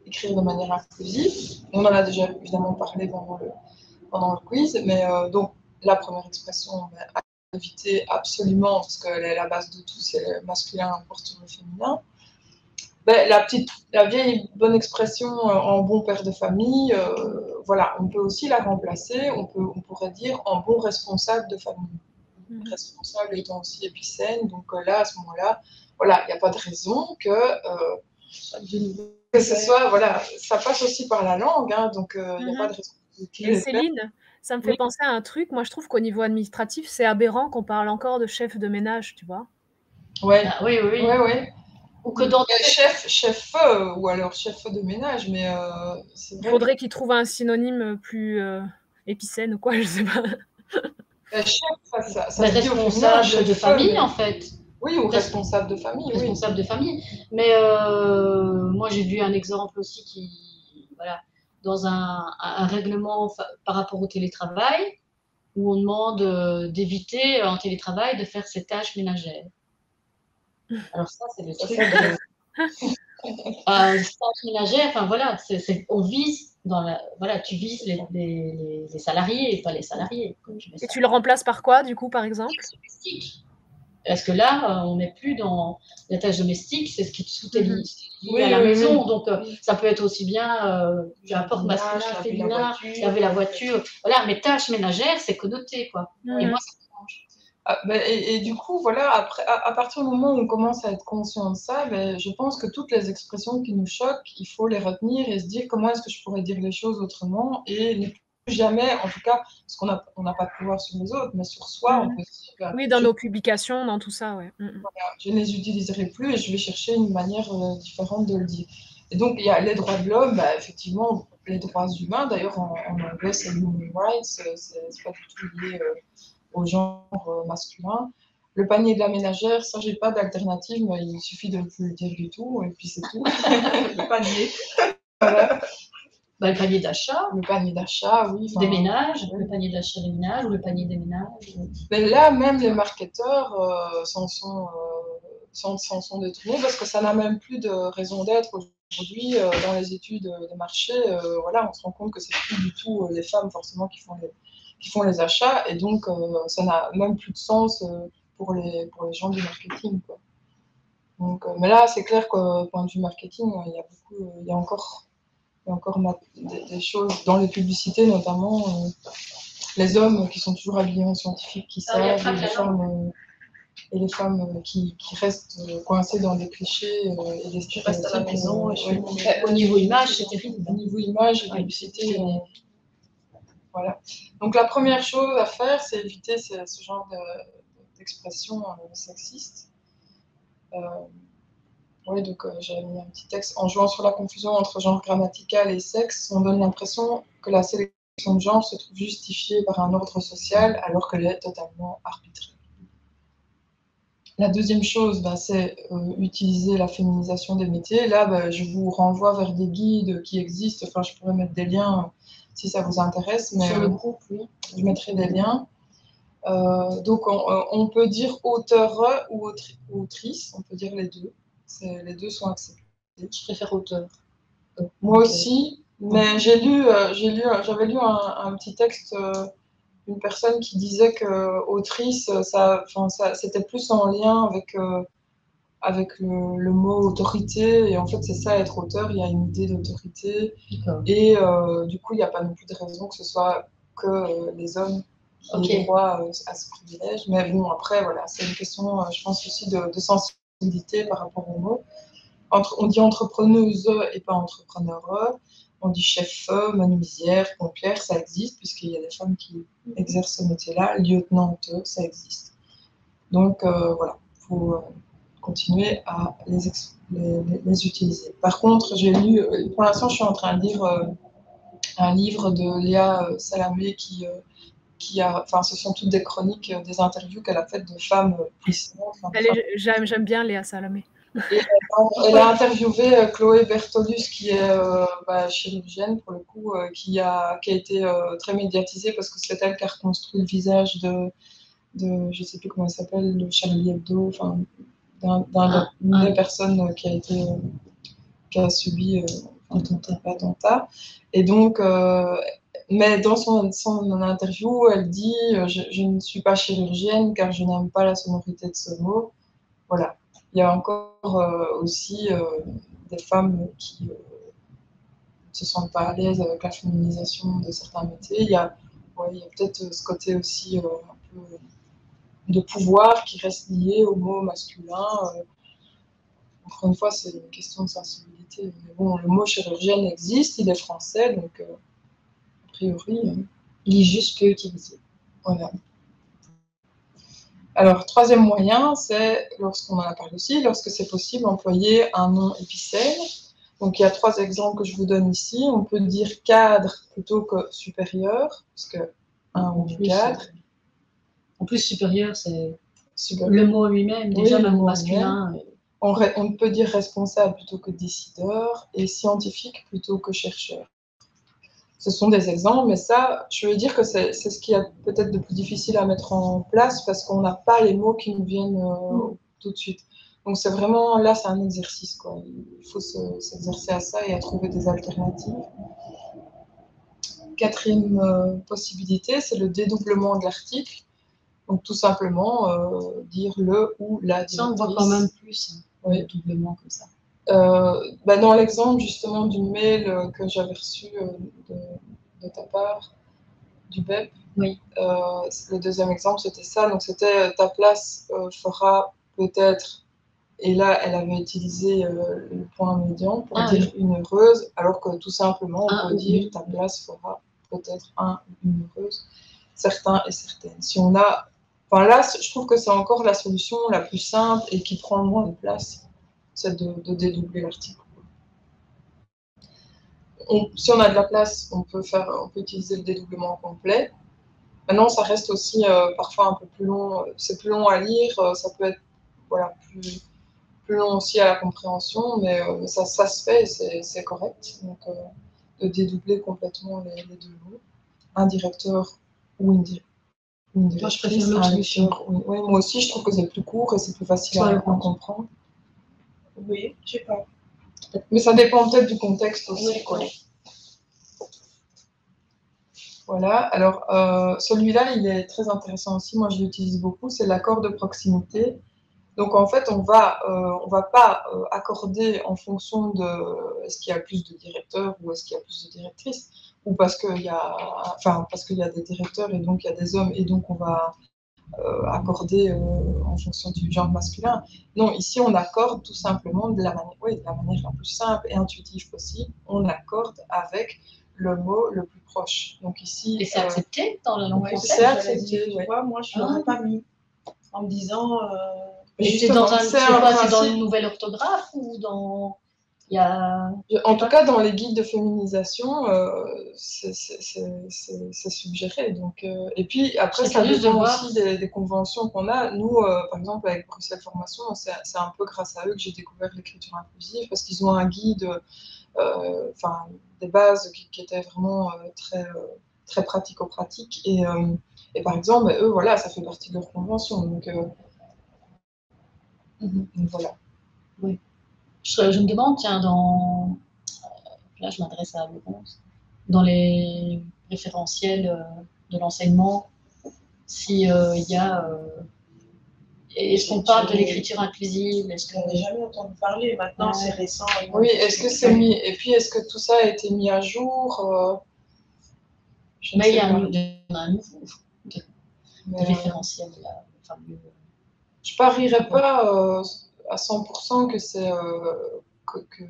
écrire de manière inclusive. On en a déjà évidemment parlé pendant le quiz, mais donc la première expression, à éviter absolument, parce qu'elle est la base de tout, c'est le masculin emporte sur le féminin. La vieille bonne expression en bon père de famille, voilà, on peut aussi la remplacer, on pourrait dire en bon responsable de famille. Responsable étant aussi épicène, donc là, à ce moment-là, voilà, il n'y a pas de raison que ce soit, voilà, ça passe aussi par la langue, hein, donc il n'y a pas de raison. Et Céline, ça me fait penser à un truc, moi je trouve qu'au niveau administratif, c'est aberrant qu'on parle encore de chef de ménage, tu vois. Ouais. Ah, oui. Ou que dans chef ou alors chef de ménage, mais c'est vrai. Il faudrait qu'ils trouvent un synonyme plus épicène ou quoi, je sais pas. Chef, ça responsable de famille, en fait. Oui, ou responsable de famille. Responsable de famille. Mais moi, j'ai vu un exemple aussi qui, voilà, dans un règlement par rapport au télétravail, où on demande d'éviter en télétravail de faire ses tâches ménagères. Alors ça, c'est le truc. Tâches ménagères, enfin voilà, on vise voilà, tu vises les salariés et pas les salariés. Et tu le remplaces par quoi, du coup, par exemple? Parce que là, on n'est plus dans la tâche domestique, c'est ce qui tout est lié à la maison. Donc, ça peut être aussi bien, j'apporte masculin, féminin, laver la voiture. Voilà, mais tâches ménagères, c'est connoté, quoi. Et moi, ça me change. Et du coup, voilà, après, à partir du moment où on commence à être conscient de ça, je pense que toutes les expressions qui nous choquent, il faut les retenir et se dire comment est-ce que je pourrais dire les choses autrement et ne plus jamais, en tout cas, parce qu'on n'a pas de pouvoir sur les autres, mais sur soi, on peut se dire... Oui, dans nos publications, dans tout ça, ouais. Voilà, je ne les utiliserai plus et je vais chercher une manière différente de le dire. Et donc, il y a les droits de l'homme, effectivement, les droits humains, d'ailleurs, en anglais, c'est human rights, c'est pas du tout lié... au genre masculin. Le panier de la ménagère, ça, j'ai pas d'alternative, mais il suffit de ne plus le dire du tout, et puis c'est tout. Le panier. Voilà. Bah, le panier d'achat. Le panier d'achat, oui. Des ménages, le panier d'achat des ménages ou le panier des ménages. Mais là, même les marketeurs s'en sont détournés parce que ça n'a même plus de raison d'être aujourd'hui dans les études de marché. Voilà, on se rend compte que c'est plus du tout les femmes forcément qui font les achats et donc ça n'a même plus de sens pour les gens du marketing, quoi. Donc, mais là, c'est clair qu'au point de vue marketing, il y a encore des choses dans les publicités, notamment les hommes qui sont toujours habillés en scientifique, qui savent, et les femmes qui restent coincées dans des clichés et des Je reste à la maison. Au niveau image, c'est terrible. Au niveau image et publicité, voilà. Donc la première chose à faire, c'est éviter ce genre d'expression sexiste. Oui, donc j'avais mis un petit texte. En jouant sur la confusion entre genre grammatical et sexe, on donne l'impression que la sélection de genre se trouve justifiée par un ordre social alors qu'elle est totalement arbitraire. La deuxième chose, c'est utiliser la féminisation des métiers. Là, je vous renvoie vers des guides qui existent. Enfin, je pourrais mettre des liens si ça vous intéresse. Mais, sur le groupe, oui. Je mettrai des liens. Donc, on peut dire auteur ou autrice. On peut dire les deux. Les deux sont acceptés. Je préfère auteur. Moi aussi, mais j'avais lu un petit texte d'une personne qui disait que autrice, c'était plus en lien avec le mot autorité, et en fait c'est ça être auteur, il y a une idée d'autorité, et du coup il n'y a pas non plus de raison que ce soit que les hommes qui aient droit à ce privilège, mais bon après voilà, c'est une question je pense aussi de sensibilité par rapport au mot. On dit entrepreneuse et pas entrepreneur, on dit chef, menuisière, pompière, ça existe puisqu'il y a des femmes qui exercent ce métier-là, lieutenante, ça existe. Donc voilà, il faut continuer à les utiliser. Par contre, j'ai lu, pour l'instant je suis en train de lire un livre de Léa Salamé qui ce sont toutes des chroniques, des interviews qu'elle a faites de femmes puissantes. J'aime bien Léa Salamé. Et elle a interviewé Chloé Bertolus, qui est chirurgienne pour le coup, qui a été très médiatisée parce que c'est elle qui a reconstruit le visage de je ne sais plus comment elle s'appelle, de Charlie Hebdo, enfin d'une des personnes qui a subi l'attentat. Et donc, mais dans son interview, elle dit je ne suis pas chirurgienne car je n'aime pas la sonorité de ce mot. Voilà. Il y a encore aussi des femmes qui ne se sentent pas à l'aise avec la féminisation de certains métiers. Il y a peut-être ce côté aussi un peu de pouvoir qui reste lié au mot masculin. Encore une fois, c'est une question de sensibilité. Mais bon, le mot chirurgienne existe, il est français, donc a priori, il est juste peu utilisé. Voilà. Alors, troisième moyen, c'est, lorsqu'on en a parlé aussi, lorsque c'est possible, employer un nom épicène. Donc, il y a 3 exemples que je vous donne ici. On peut dire cadre plutôt que supérieur, parce que un ou cadre. En plus, supérieur, c'est le mot lui-même, déjà le mot masculin. On peut dire responsable plutôt que décideur, et scientifique plutôt que chercheur. Ce sont des exemples, mais ça, je veux dire que c'est ce qui est peut-être de plus difficile à mettre en place parce qu'on n'a pas les mots qui nous viennent tout de suite. Donc c'est vraiment, là, c'est un exercice, quoi. Il faut s'exercer à ça et à trouver des alternatives. 4e possibilité, c'est le dédoublement de l'article. Donc tout simplement dire le ou la directrice. Ça, on voit quand même plus le doublement comme ça. Dans l'exemple justement du mail que j'avais reçu de ta part, du BEP, oui. Le 2e exemple c'était ça, donc c'était ta place fera peut-être, et là elle avait utilisé le point médian pour dire une heureuse, alors que tout simplement on peut dire ta place fera peut-être une heureuse, certains et certaines. Si on a, là je trouve que c'est encore la solution la plus simple et qui prend le moins de place. C'est de dédoubler l'article. Si on a de la place, on peut utiliser le dédoublement complet. Maintenant, ça reste aussi parfois un peu plus long. C'est plus long à lire, ça peut être plus long aussi à la compréhension, mais ça se fait et c'est correct. Donc, dédoubler complètement les deux mots. Un directeur ou une directrice. Moi, je préfère l'autre solution. Oui, moi aussi, je trouve que c'est plus court et c'est plus facile à comprendre. Oui, je sais pas. Mais ça dépend peut-être du contexte aussi. Oui, quoi. Voilà, alors celui-là, il est très intéressant aussi, moi je l'utilise beaucoup, c'est l'accord de proximité. Donc en fait, on va pas accorder en fonction de est-ce qu'il y a plus de directeurs ou est-ce qu'il y a plus de directrices, ou parce qu'il y a des directeurs et donc il y a des hommes et donc on va accorder en fonction du genre masculin. Non, ici on accorde tout simplement de la manière la plus simple et intuitive possible, on accorde avec le mot le plus proche. Donc ici, et c'est accepté dans la langue française? C'est accepté, tu vois, moi je l'aurais pas mis en me disant. Et c'est dans une nouvelle orthographe ou dans. Il y a... En tout cas, dans les guides de féminisation, c'est suggéré. Donc, et puis après, ça dépend aussi des conventions qu'on a. Nous, par exemple, avec Bruxelles Formation, c'est un peu grâce à eux que j'ai découvert l'écriture inclusive, parce qu'ils ont un guide, des bases qui étaient vraiment très pratico-pratiques. Et par exemple, eux, voilà, ça fait partie de leur convention. Donc voilà. Oui. Je me demande, tiens, là je m'adresse à Laurence, dans les référentiels de l'enseignement, si il y a... est-ce qu'on parle de l'écriture inclusive? Je n'en ai jamais entendu parler, maintenant c'est récent. Oui, est-ce que c'est mis... Et puis est-ce que tout ça a été mis à jour? Mais il y a un nouveau référentiel là. Enfin, je parierais pas à 100% que c'est que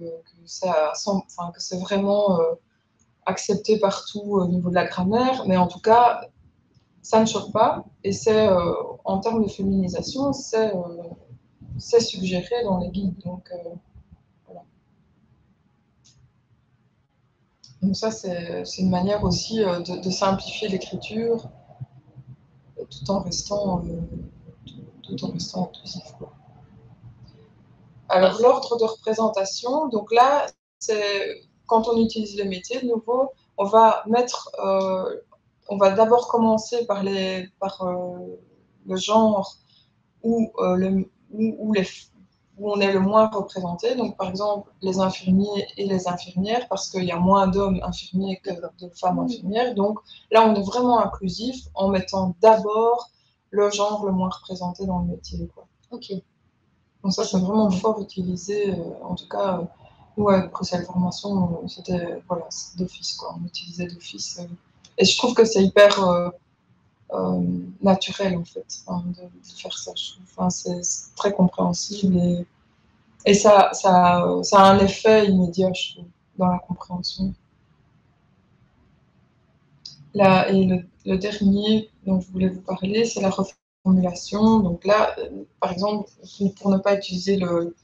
c'est vraiment accepté partout au niveau de la grammaire, mais en tout cas, ça ne choque pas. Et c'est en termes de féminisation, c'est suggéré dans les guides. Donc voilà. Donc ça, c'est une manière aussi de simplifier l'écriture tout en restant inclusif. Alors l'ordre de représentation, donc là, c'est quand on utilise les métiers de nouveau, on va d'abord commencer par le genre où on est le moins représenté. Donc par exemple les infirmiers et les infirmières, parce qu'il y a moins d'hommes infirmiers que de femmes infirmières. Donc là, on est vraiment inclusif en mettant d'abord le genre le moins représenté dans le métier, quoi. Ok. Donc ça, c'est vraiment fort utilisé. En tout cas, nous, avec Bruxelles Formation, c'était d'office, quoi. On utilisait d'office. Et je trouve que c'est hyper naturel, en fait, de faire ça. C'est très compréhensible et ça a un effet immédiat, je trouve, dans la compréhension. Là, et le dernier dont je voulais vous parler, c'est la reformulation. Donc là, par exemple, pour ne pas utiliser le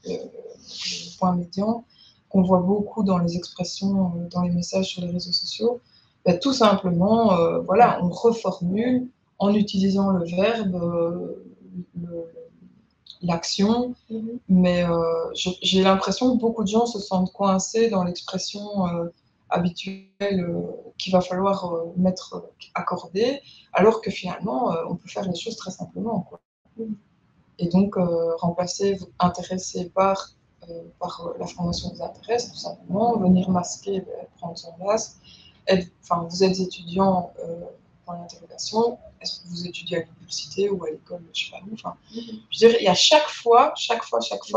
point médian, qu'on voit beaucoup dans les expressions, dans les messages sur les réseaux sociaux, tout simplement, on reformule en utilisant le verbe, l'action, mais j'ai l'impression que beaucoup de gens se sentent coincés dans l'expression habituelle qu'il va falloir accorder, alors que finalement, on peut faire les choses très simplement, quoi. Et donc, remplacer intéressé par la formation vous intéresse, tout simplement, venir masquer, prendre son place. Vous êtes étudiant dans l'interrogation, est-ce que vous étudiez à l'université ou à l'école, je sais pas où. Je veux dire, il y a chaque fois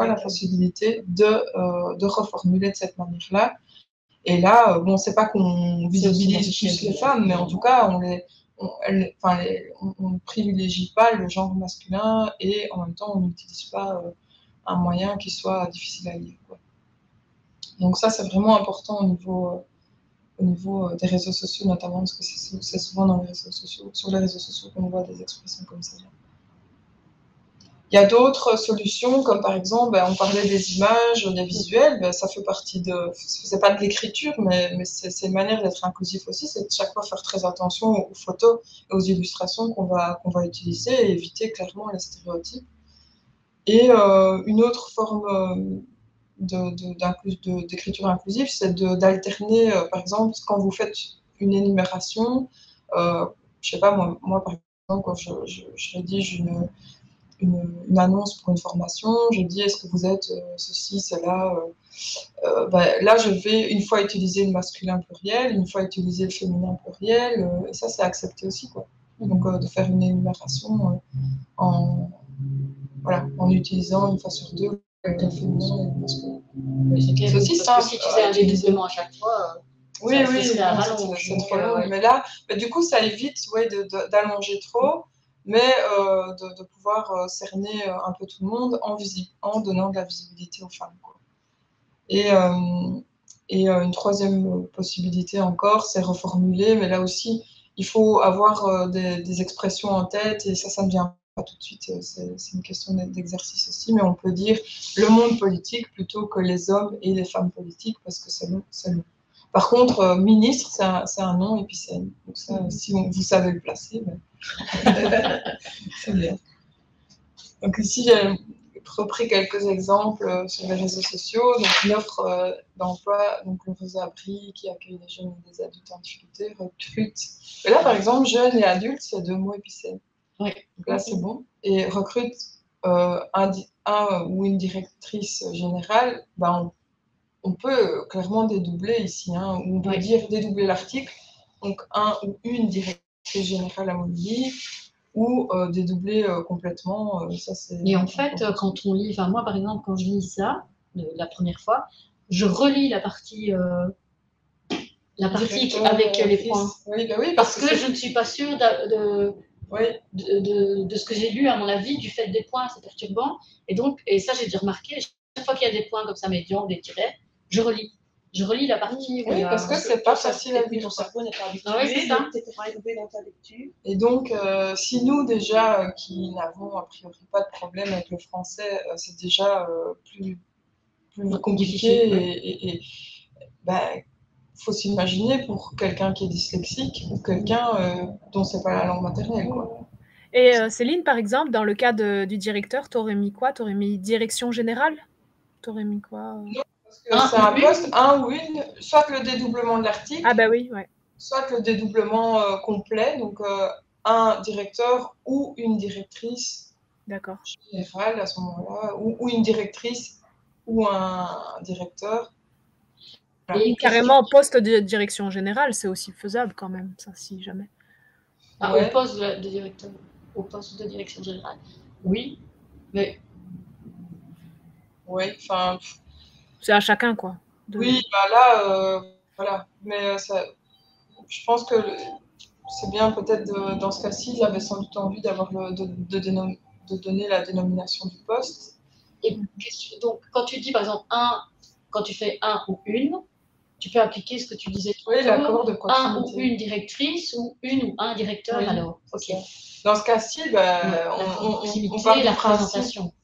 la possibilité de reformuler de cette manière-là. Et là, bon, c'est pas qu'on visibilise plus les femmes, mais en tout cas, on ne privilégie pas le genre masculin et en même temps, on n'utilise pas un moyen qui soit difficile à lire, quoi. Donc ça, c'est vraiment important au niveau des réseaux sociaux notamment, parce que c'est souvent sur les réseaux sociaux qu'on voit des expressions comme ça. Il y a d'autres solutions, comme par exemple, on parlait des images, des visuels, ça fait partie c'est pas de l'écriture, mais c'est une manière d'être inclusif aussi, c'est de chaque fois faire très attention aux photos et aux illustrations qu'on va utiliser et éviter clairement les stéréotypes. Et une autre forme d'écriture inclusive, c'est d'alterner, par exemple, quand vous faites une énumération, je sais pas, moi par exemple, quand je rédige une annonce pour une formation, je dis est-ce que vous êtes ceci, cela, là je vais une fois utiliser le masculin pluriel, une fois utiliser le féminin pluriel, et ça c'est accepté aussi, quoi. Donc de faire une énumération en utilisant une fois sur deux le féminin et le masculin. Oui, c'est clair, C'est aussi parce que simple. si tu faisais un dédoublement à chaque fois, Oui, ça serait à non, rallonge. c'est trop long. Mais là, du coup, ça évite d'allonger trop, mais de pouvoir cerner un peu tout le monde en donnant de la visibilité aux femmes, quoi. Et une troisième possibilité encore, c'est reformuler, mais là aussi, il faut avoir des expressions en tête, et ça ne vient pas tout de suite, c'est une question d'exercice aussi, mais on peut dire le monde politique plutôt que les hommes et les femmes politiques, parce que c'est long, c'est long. Par contre, ministre, c'est un nom épicène. Donc ça, si vous savez le placer, c'est bien. Donc ici, j'ai repris quelques exemples sur les réseaux sociaux. Donc une offre d'emploi, donc le réseau Abri qui accueille des jeunes et des adultes en difficulté, recrute. Et là, par exemple, jeunes et adultes, c'est 2 mots épicènes. Oui. Donc là, c'est bon. Et recrute un ou une directrice générale, on peut clairement dédoubler ici, hein, ou on peut dire dédoubler l'article, donc un ou une directrice générale à Montpellier, ou dédoubler complètement. Ça, et en fait, quand on lit, moi par exemple, quand je lis ça, la première fois, je relis la partie avec les points. Oui, bah oui, parce que je ne suis pas sûre de ce que j'ai lu, à mon avis, du fait des points, c'est perturbant. Et ça, j'ai déjà remarqué, chaque fois qu'il y a des points comme ça, médians, des tirets, je relis. Je relis la partie. Oui, parce que c'est pas facile à lire. Ton cerveau n'est pas habitué. Oui, c'est ça. Tu es arrivé dans ta lecture. Et donc, si nous, déjà, qui n'avons a priori pas de problème avec le français, c'est déjà plus compliqué. Et faut s'imaginer pour quelqu'un qui est dyslexique ou quelqu'un dont c'est pas la langue maternelle, quoi. Et Céline, par exemple, dans le cas du directeur, t'aurais mis quoi? T'aurais mis direction générale? T'aurais mis quoi? Non, parce que c'est un poste, un ou une, soit le dédoublement de l'article. Ah bah oui, ouais. Soit le dédoublement complet, donc un directeur ou une directrice générale à ce moment-là, ou une directrice ou un directeur. Voilà. Et carrément poste de direction générale, c'est aussi faisable quand même, ça, si jamais. Au poste de directeur, au poste de direction générale, oui, mais... Oui, enfin... C'est à chacun, quoi. Oui, là, voilà, mais je pense que c'est bien peut-être dans ce cas-ci, ils avaient sans doute envie d'avoir de donner la dénomination du poste. Et donc, quand tu dis par exemple quand tu fais un ou une, tu peux appliquer ce que tu disais tout à l'heure. Oui, l'accord de proximité. Un ou une directrice ou une ou un directeur, alors. Ok. Dans ce cas-ci,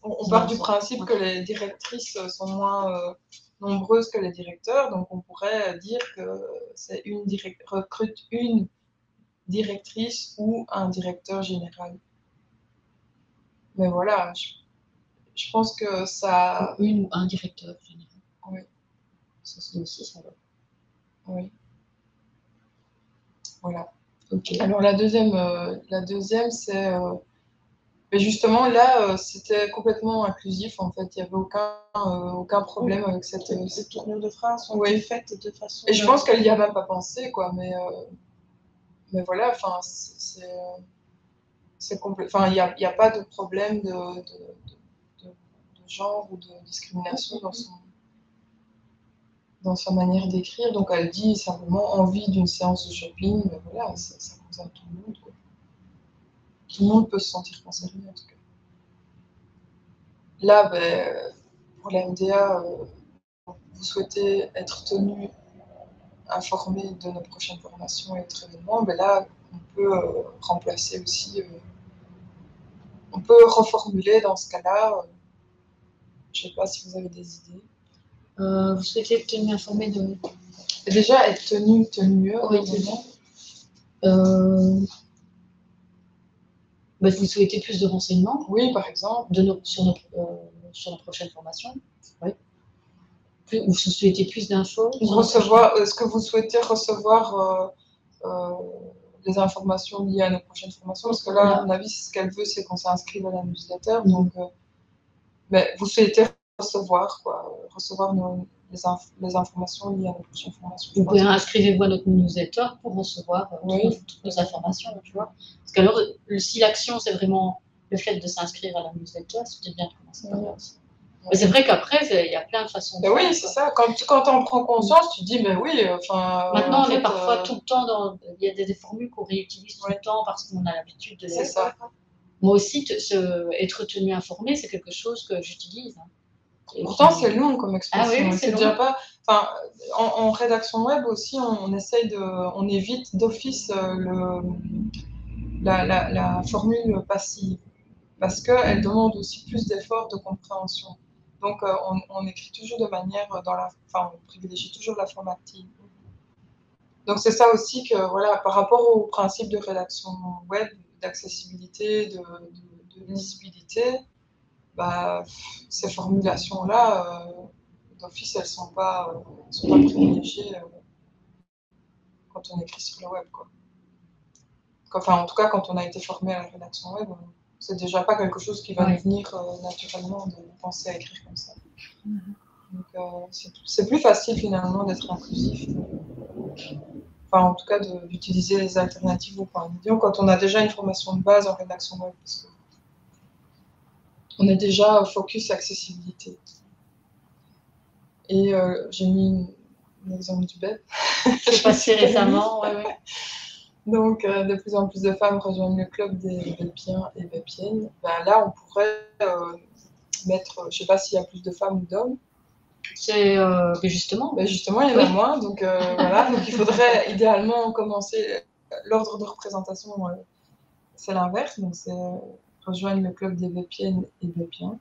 on part du principe que les directrices sont moins nombreuses que les directeurs, donc on pourrait dire que c'est recrute une directrice ou un directeur général. Mais voilà, je pense que ça... Une ou un directeur général. Oui. Ça, c'est aussi ça. Oui. Voilà. Okay. Alors la deuxième c'est... mais justement, là, c'était complètement inclusif, en fait. Il n'y avait aucun problème avec cette tournure de phrase sont faites de façon... Et je pense qu'elle n'y a même pas pensé, quoi. Mais voilà, enfin, c'est complet. Enfin, il n'y a pas de problème de genre ou de discrimination dans sa manière d'écrire. Donc, elle dit simplement envie d'une séance de shopping. Mais voilà, ça concerne tout le monde, quoi. Tout le monde peut se sentir concerné, en tout cas. Là, pour la MDA, vous souhaitez être tenu informé de nos prochaines formations et autres événements, là, on peut remplacer aussi, on peut reformuler dans ce cas-là. Je ne sais pas si vous avez des idées. Vous souhaitez être tenu informé de... Déjà, être tenu, oui, vous souhaitez plus de renseignements? Oui, par exemple. Sur nos prochaines formations. Oui. Ou vous souhaitez plus d'infos? Est-ce que vous souhaitez recevoir les informations liées à nos prochaines formations? Parce que là, à mon avis, ce qu'elle veut, c'est qu'on s'inscrive à la newsletter. Donc, mais vous souhaitez recevoir les informations liées à nos prochaines formations. Vous pouvez inscrivez-vous à notre newsletter pour recevoir toutes nos informations, tu vois. Parce qu'alors, si l'action, c'est vraiment le fait de s'inscrire à la newsletter, c'est peut-être bien de commencer par là aussi. Mais c'est vrai qu'après, il y a plein de façons de faire. Oui, c'est ça. Quand tu en prends conscience, tu dis, mais oui, enfin... Maintenant, on est parfois tout le temps dans... Il y a des formules qu'on réutilise tout le temps parce qu'on a l'habitude de les... C'est ça. Moi aussi, être tenu informé, c'est quelque chose que j'utilise. Pourtant, c'est long comme expression. Ah oui, c'est déjà pas... Enfin, en rédaction web aussi, on évite d'office la formule passive parce qu'elle demande aussi plus d'efforts de compréhension. Donc, on écrit toujours de manière on privilégie toujours la forme active. Donc, c'est ça aussi que, voilà, par rapport au principe de rédaction web, d'accessibilité, de lisibilité, bah, ces formulations-là, d'office, elles ne sont pas privilégiées quand on écrit sur le web, quoi. Enfin, en tout cas, quand on a été formé à la rédaction web, c'est déjà pas quelque chose qui va nous venir naturellement de penser à écrire comme ça. Donc, c'est plus facile finalement d'être inclusif. Enfin, en tout cas, d'utiliser les alternatives au point médian quand on a déjà une formation de base en rédaction web. Parce que on est déjà focus accessibilité. Et j'ai mis un exemple du BEP. C'est passé récemment, oui. Donc, de plus en plus de femmes rejoignent le club des BEPiens et BEPiennes. Ben, là, on pourrait mettre, je ne sais pas s'il y a plus de femmes ou d'hommes. C'est justement. Ben justement, il y en a moins. Donc, voilà. Donc, il faudrait idéalement commencer. L'ordre de représentation, c'est l'inverse. Donc, c'est rejoindre le club des BEPiennes et BEPiens.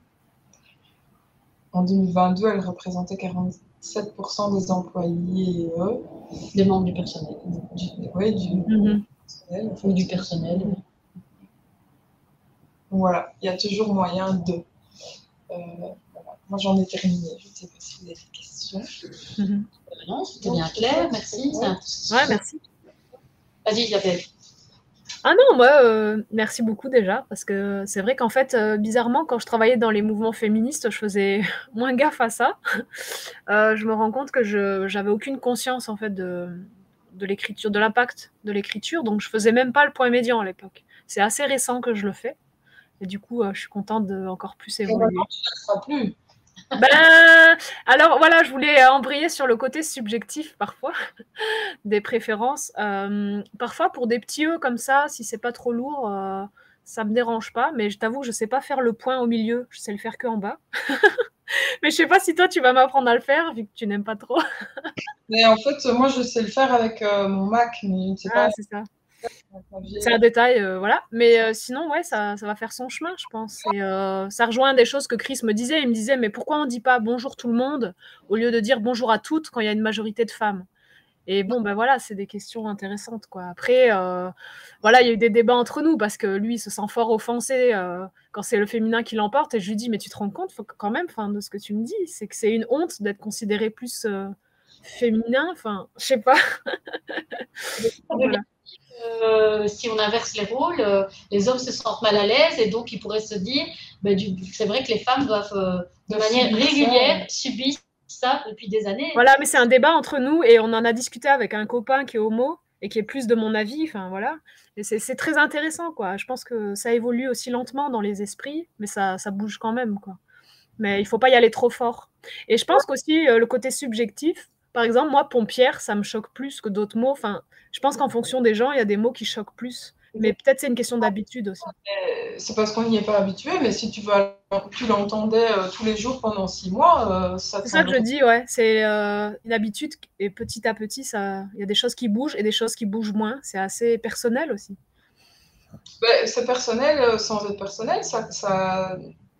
En 2022, elle représentait 47% des employés des membres du personnel. Personnel. Ou du personnel. Voilà, il y a toujours moyen de. Voilà. Moi, j'en ai terminé. Je ne sais pas si vous avez des questions. Non, c'était bien clair, merci. Ouais, merci. Vas-y, Isabelle. Ah non, moi, merci beaucoup déjà, parce que c'est vrai qu'en fait, bizarrement, quand je travaillais dans les mouvements féministes, je faisais moins gaffe à ça. Je me rends compte que j'avais aucune conscience en fait de l'écriture, de l'impact de l'écriture, donc je faisais même pas le point médian à l'époque. C'est assez récent que je le fais, et du coup, je suis contente de encore plus évoluer. Tu ne le feras plus. Ben, alors voilà, je voulais embrayer sur le côté subjectif parfois des préférences. Parfois pour des petits E comme ça, si c'est pas trop lourd, ça me dérange pas. Mais je t'avoue, je sais pas faire le point au milieu. Je sais le faire que en bas. Mais je sais pas si toi tu vas m'apprendre à le faire vu que tu n'aimes pas trop. Mais en fait, moi je sais le faire avec mon Mac, mais je ne sais pas. C'est ça. C'est un détail, voilà. Mais sinon, ouais, ça va faire son chemin, je pense. Et ça rejoint des choses que Chris me disait. Il me disait, mais pourquoi on dit pas bonjour tout le monde au lieu de dire bonjour à toutes quand il y a une majorité de femmes? Et bon, ben voilà, c'est des questions intéressantes, quoi. Après, voilà, il y a eu des débats entre nous parce que lui, il se sent fort offensé quand c'est le féminin qui l'emporte. Et je lui dis, mais tu te rends compte, quand même, de ce que tu me dis, c'est que c'est une honte d'être considéré plus féminin. Enfin, je sais pas. Voilà. Si on inverse les rôles, les hommes se sentent mal à l'aise et donc ils pourraient se dire, c'est vrai que les femmes doivent, de manière régulière, subir ça depuis des années. Voilà, mais c'est un débat entre nous et on en a discuté avec un copain qui est homo et qui est plus de mon avis, enfin voilà. Et c'est très intéressant, quoi. Je pense que ça évolue aussi lentement dans les esprits, mais ça bouge quand même, quoi. Mais il faut pas y aller trop fort. Et je pense qu'aussi le côté subjectif, par exemple, moi, pompière, ça me choque plus que d'autres mots. Enfin, je pense qu'en fonction des gens, il y a des mots qui choquent plus. Mais peut-être c'est une question d'habitude aussi. C'est parce qu'on n'y est pas habitué, mais si tu l'entendais tous les jours pendant 6 mois, ça te C'est ça que je dis, ouais. C'est une habitude et petit à petit, il y a des choses qui bougent et des choses qui bougent moins. C'est assez personnel aussi. C'est personnel sans être personnel.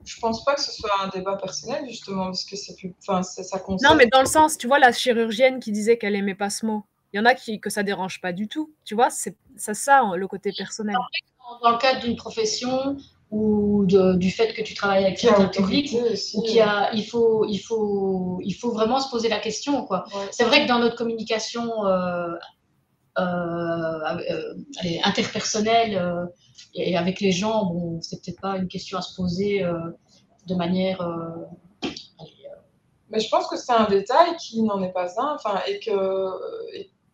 Je pense pas que ce soit un débat personnel, justement, parce que ça concerne... Non, mais dans le sens, tu vois, la chirurgienne qui disait qu'elle aimait pas ce mot. Il y en a que ça dérange pas du tout. Tu vois, c'est ça, le côté personnel. Dans le cadre d'une profession, du fait que tu travailles avec certains publics, ou il faut vraiment se poser la question, quoi. Ouais. C'est vrai que dans notre communication interpersonnelle et avec les gens, bon, c'est peut-être pas une question à se poser de manière mais je pense que c'est un détail qui n'en est pas un, enfin, et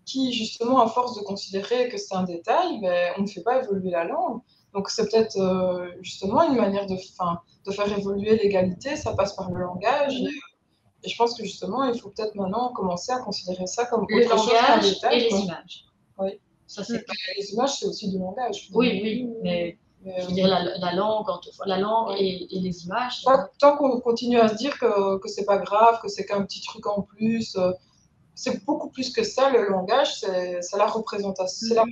qui, justement, à force de considérer que c'est un détail, ben, on ne fait pas évoluer la langue. Donc, c'est peut-être justement une manière de faire évoluer l'égalité, ça passe par le langage. Et je pense que justement, il faut peut-être maintenant commencer à considérer ça comme le autre chose qu'un langage détail. et les images. Oui. Ça, c'est les images, c'est aussi du langage. Oui, mais je veux dire la langue et les images. Tant qu'on continue à se dire que c'est pas grave, que c'est qu'un petit truc en plus, c'est beaucoup plus que ça. Le langage, c'est la représentation,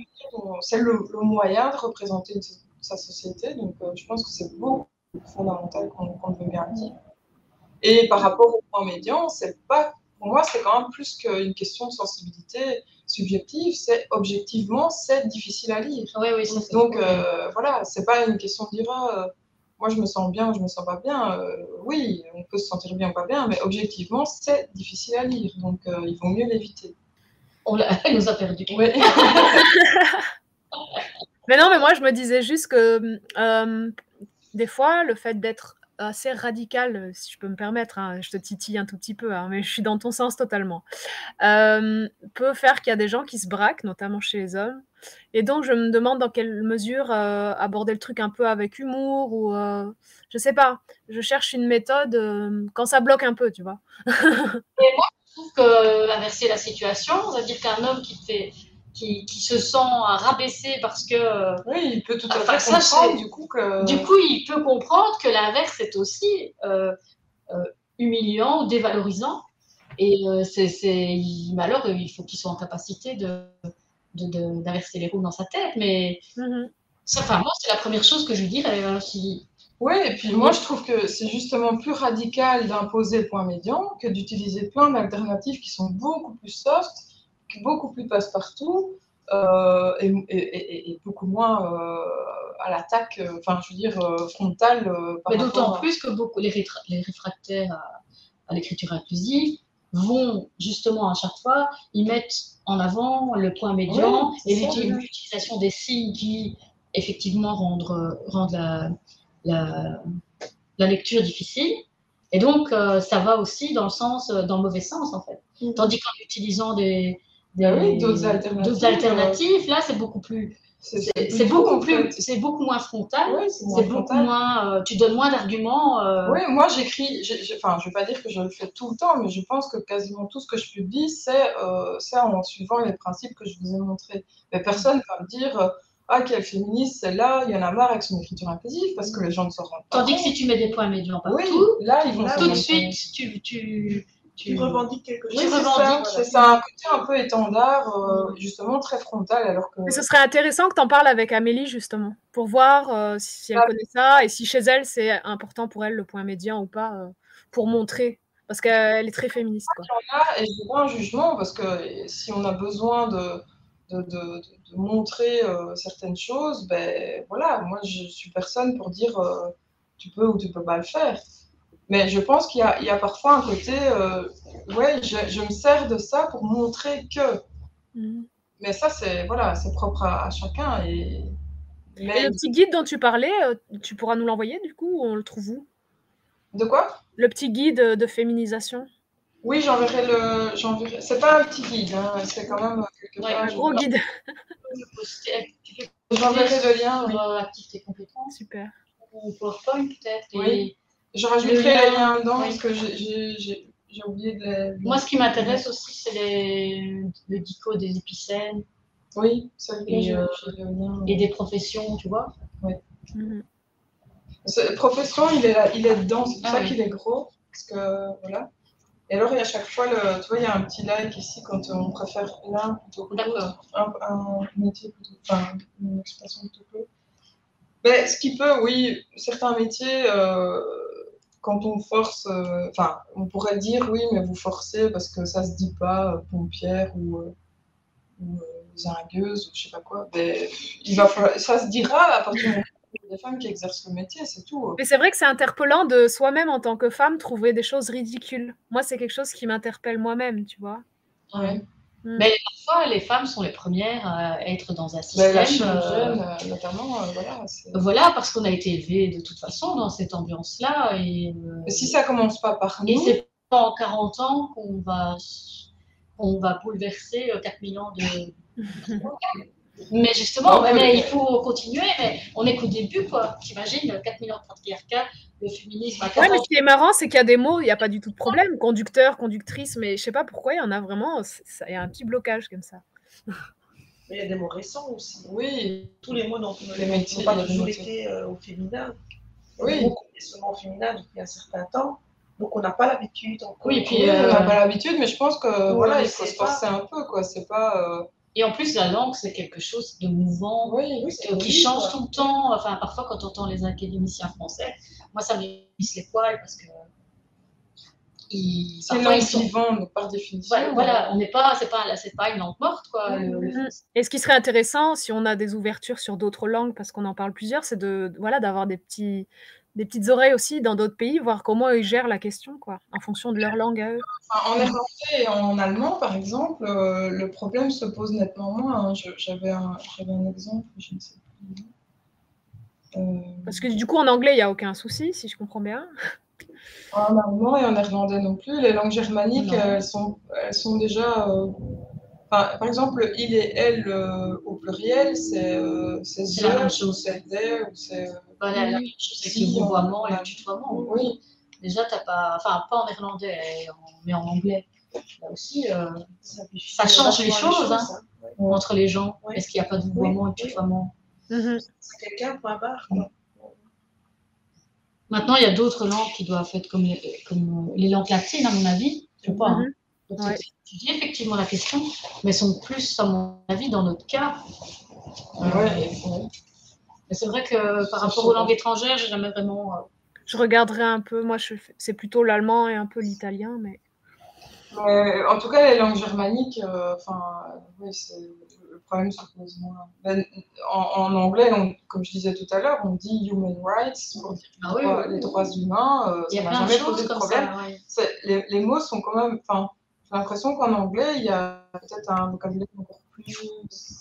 c'est le moyen de représenter sa société. Donc, je pense que c'est beaucoup plus fondamental qu'on veut bien dire. Et par rapport au point médian, pour moi, c'est quand même plus qu'une question de sensibilité subjective, c'est objectivement, c'est difficile à lire. Oui, donc, voilà, c'est pas une question de dire moi je me sens bien ou je me sens pas bien. Oui, on peut se sentir bien ou pas bien, mais objectivement, c'est difficile à lire. Donc, il vaut mieux l'éviter. Elle nous a perdu. Oui. Mais non, mais moi, je me disais juste que des fois, le fait d'être assez radical, si je peux me permettre, hein, je te titille un tout petit peu, hein, mais je suis dans ton sens totalement, peut faire qu'il y a des gens qui se braquent, notamment chez les hommes. Et donc, je me demande dans quelle mesure aborder le truc un peu avec humour ou je sais pas. Je cherche une méthode quand ça bloque un peu, tu vois. Et moi, je trouve que inverser la situation, c'est-à-dire qu'un homme qui se sent rabaissé parce que oui, il peut tout à fait comprendre du coup que il peut comprendre que l'inverse est aussi humiliant ou dévalorisant. Et alors il faut qu'il soit en capacité d'inverser les roues dans sa tête. Mais moi, c'est la première chose que je lui dirais. Oui, et puis moi, je trouve que c'est justement plus radical d'imposer le point médian que d'utiliser plein d'alternatives qui sont beaucoup plus soft, beaucoup plus passe-partout et beaucoup moins à l'attaque, frontale. Mais d'autant plus que les réfractaires à l'écriture inclusive vont justement à chaque fois, ils mettent en avant le point médian et l'utilisation des signes qui effectivement rendent la lecture difficile. Et donc, ça va aussi dans le mauvais sens, en fait. Tandis qu'en utilisant d'autres alternatives, là, c'est beaucoup plus... C'est beaucoup moins frontal, c'est beaucoup moins... tu donnes moins d'arguments. Oui, moi j'écris, je ne vais pas dire que je le fais tout le temps, mais je pense que quasiment tout ce que je publie, c'est en suivant les principes que je vous ai montrés. Mais personne ne va me dire... Ah, quelle féministe, celle-là, il y en a marre avec son écriture inclusive parce que les gens ne s'en rendent pas. Tandis que si tu mets des points médians partout, là, ils vont tout de suite, tu revendiques quelque chose. Oui, c'est ça, un côté un peu étendard, justement très frontal. Alors que... Mais ce serait intéressant que tu en parles avec Amélie, justement, pour voir si elle connaît ça et si chez elle, c'est important pour elle le point médian ou pas, pour montrer. Parce qu'elle est très féministe. Quoi. Et je vois un jugement parce que si on a besoin de montrer certaines choses, ben voilà, moi je suis personne pour dire tu peux ou tu peux pas le faire. Mais je pense qu'il y a parfois un côté, je me sers de ça pour montrer que. Mais ça, c'est propre à chacun. Et le petit guide dont tu parlais, tu pourras nous l'envoyer du coup, ou on le trouve où? De quoi? Le petit guide de féminisation. Oui, j'enverrai. C'est pas un petit guide, hein, c'est quand même quelque pages. Un gros guide. J'enverrai le lien. Pour activer tes compétences. Super. Ou PowerPoint peut-être. Oui. Je rajouterai les liens dedans parce que j'ai oublié de les... Moi, ce qui m'intéresse aussi, c'est le dico des épicènes. Oui, ça et des professions, tu vois. Oui. Profession, il est dedans, c'est pour ça qu'il est gros. Parce que, voilà. Et alors, à chaque fois, tu vois, il y a un petit like ici quand on préfère l'un plutôt que l'autre. Un métier plutôt, enfin, une expression plutôt que l'autre. Mais ce qui peut, oui, certains métiers, quand on force, on pourrait dire, oui, mais vous forcez parce que ça se dit pas, pompière ou zingueuse ou je sais pas quoi. Mais ça se dira à partir du moment des femmes qui exercent le métier, c'est tout. Mais c'est vrai que c'est interpellant de soi-même en tant que femme trouver des choses ridicules. Moi, c'est quelque chose qui m'interpelle moi-même, tu vois. Ouais. Mais parfois, les femmes sont les premières à être dans un système. La chirurgienne, notamment, voilà. Voilà, parce qu'on a été élevés de toute façon dans cette ambiance-là. Et si ça commence pas par nous. Et c'est pas en 40 ans qu'on va bouleverser 4 millions de. Mais justement, mais il faut continuer. Mais on est qu'au début, quoi. T'imagines, 4 millions de patriarcat, le féminisme à 40 ans. Mais ce qui est marrant, c'est qu'il y a des mots, il n'y a pas du tout de problème. Conducteur, conductrice, mais je sais pas pourquoi, il y en a vraiment, il y a un petit blocage comme ça. Mais il y a des mots récents aussi. Oui. Tous les mots n'ont pas toujours été au féminin. Oui. Beaucoup seulement au féminin depuis un certain temps. Donc on n'a pas l'habitude encore. Oui, et puis on n'a pas l'habitude, mais je pense que voilà, il faut se forcer un peu, quoi. C'est pas. Et en plus, la langue, c'est quelque chose de mouvant, qui change tout le temps. Enfin, parfois, quand on entend les académiciens français, moi, ça me glisse les poils parce que. C'est une langue vivante, donc par définition. Voilà, c'est pas une langue morte, quoi. Et ce qui serait intéressant, si on a des ouvertures sur d'autres langues, parce qu'on en parle plusieurs, c'est d'avoir des petites oreilles aussi dans d'autres pays, voir comment ils gèrent la question, quoi, en fonction de leur langue à eux. En néerlandais et en allemand, par exemple, le problème se pose nettement moins. J'avais un exemple, je ne sais plus. Parce que du coup, en anglais, il n'y a aucun souci, si je comprends bien. En allemand et en néerlandais non plus. Les langues germaniques, elles sont déjà... par exemple, il et elle au pluriel, c'est la même chose. C'est der, c'est... Voilà, la même chose avec le vouvoiement et le tutoiement. Oui. Déjà, t'as pas... Enfin, pas en néerlandais, mais en anglais. Là aussi, ça change les choses, hein, entre les gens. Est-ce qu'il n'y a pas de vouvoiement et de tutoiement? C'est quelqu'un, point barre, quoi. Maintenant, il y a d'autres langues qui doivent être comme les langues latines, à mon avis. Je sais pas. Hein. Donc, tu dis effectivement la question, mais sont plus, à mon avis, dans notre cas. Mais c'est vrai que par rapport aux langues étrangères, j'ai jamais vraiment. Je regarderai un peu. Moi, c'est plutôt l'allemand et un peu l'italien, mais. En tout cas, les langues germaniques, le problème se pose moins. En anglais, comme je disais tout à l'heure, on dit human rights pour dire les droits humains. Ça n'a jamais posé de problème. Ça, les mots sont quand même. J'ai l'impression qu'en anglais, il y a peut-être un vocabulaire encore plus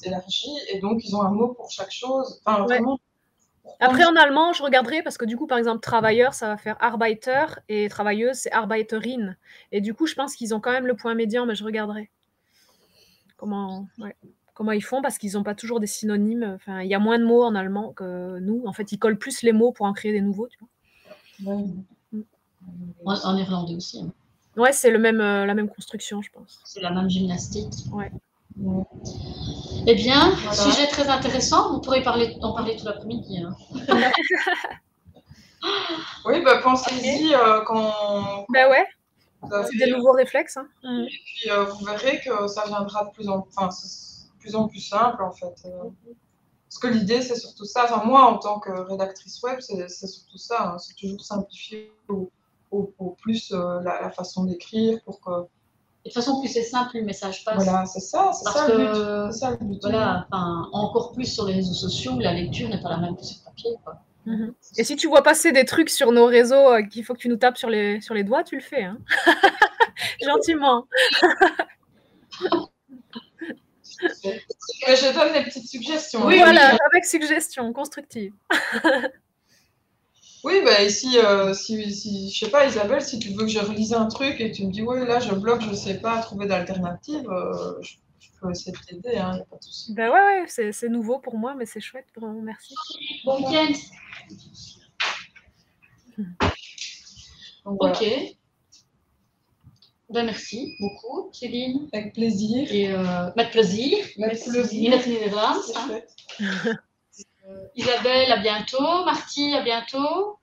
élargi, et donc ils ont un mot pour chaque chose. Vraiment. Après, en allemand, je regarderai parce que du coup, par exemple, travailleur, ça va faire Arbeiter et travailleuse, c'est Arbeiterin. Et du coup, je pense qu'ils ont quand même le point médian, mais je regarderai comment ils font parce qu'ils n'ont pas toujours des synonymes. Enfin, il y a moins de mots en allemand que nous. En fait, ils collent plus les mots pour en créer des nouveaux, tu vois. En irlandais aussi. Hein. Ouais, c'est la même construction, je pense. C'est la même gymnastique. Ouais. Eh bien, sujet très intéressant. Vous pourrez en parler tout l'après-midi. Hein. Oui, pensez-y quand. Ouais. C'est des nouveaux réflexes. Hein. Et puis, vous verrez que ça viendra de plus en plus simple, en fait. Parce que l'idée, c'est surtout ça. Enfin, moi, en tant que rédactrice web, c'est surtout ça. Hein. C'est toujours simplifier au plus la façon d'écrire pour que. Et de toute façon, plus c'est simple, plus le message passe. Voilà, c'est ça le but. Voilà, encore plus sur les réseaux sociaux, la lecture n'est pas la même que sur le papier. Quoi. Et si tu vois passer des trucs sur nos réseaux qu'il faut que tu nous tapes sur les doigts, tu le fais. Hein. Gentiment. Je donne des petites suggestions. Oui, voilà, avec suggestions constructives. Oui, ici, si je sais pas, Isabelle, si tu veux que je relise un truc et tu me dis, ouais, là, je bloque, je sais pas trouver d'alternative, je peux essayer de t'aider, hein, y a pas de souci. Ouais, c'est nouveau pour moi, mais c'est chouette, vraiment, merci. Bon week-end. Voilà. Ok. Merci beaucoup, Céline. Avec plaisir. Et met plaisir. Isabelle, à bientôt. Marty, à bientôt.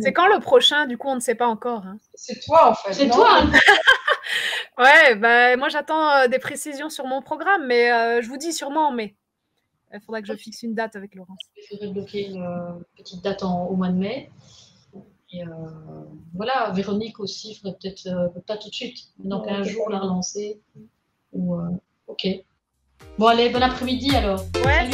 C'est quand le prochain? Du coup, on ne sait pas encore. Hein. C'est toi, en fait. C'est toi. Hein. Ouais, moi, j'attends des précisions sur mon programme, mais je vous dis sûrement en mai. Il faudra que je fixe une date avec Laurence. Il faudrait bloquer une petite date au mois de mai. Et voilà, Véronique aussi, il faudrait peut-être pas tout de suite, mais dans 15 jours la relancer. Ok. Bon, allez, bon après-midi alors. Ouais.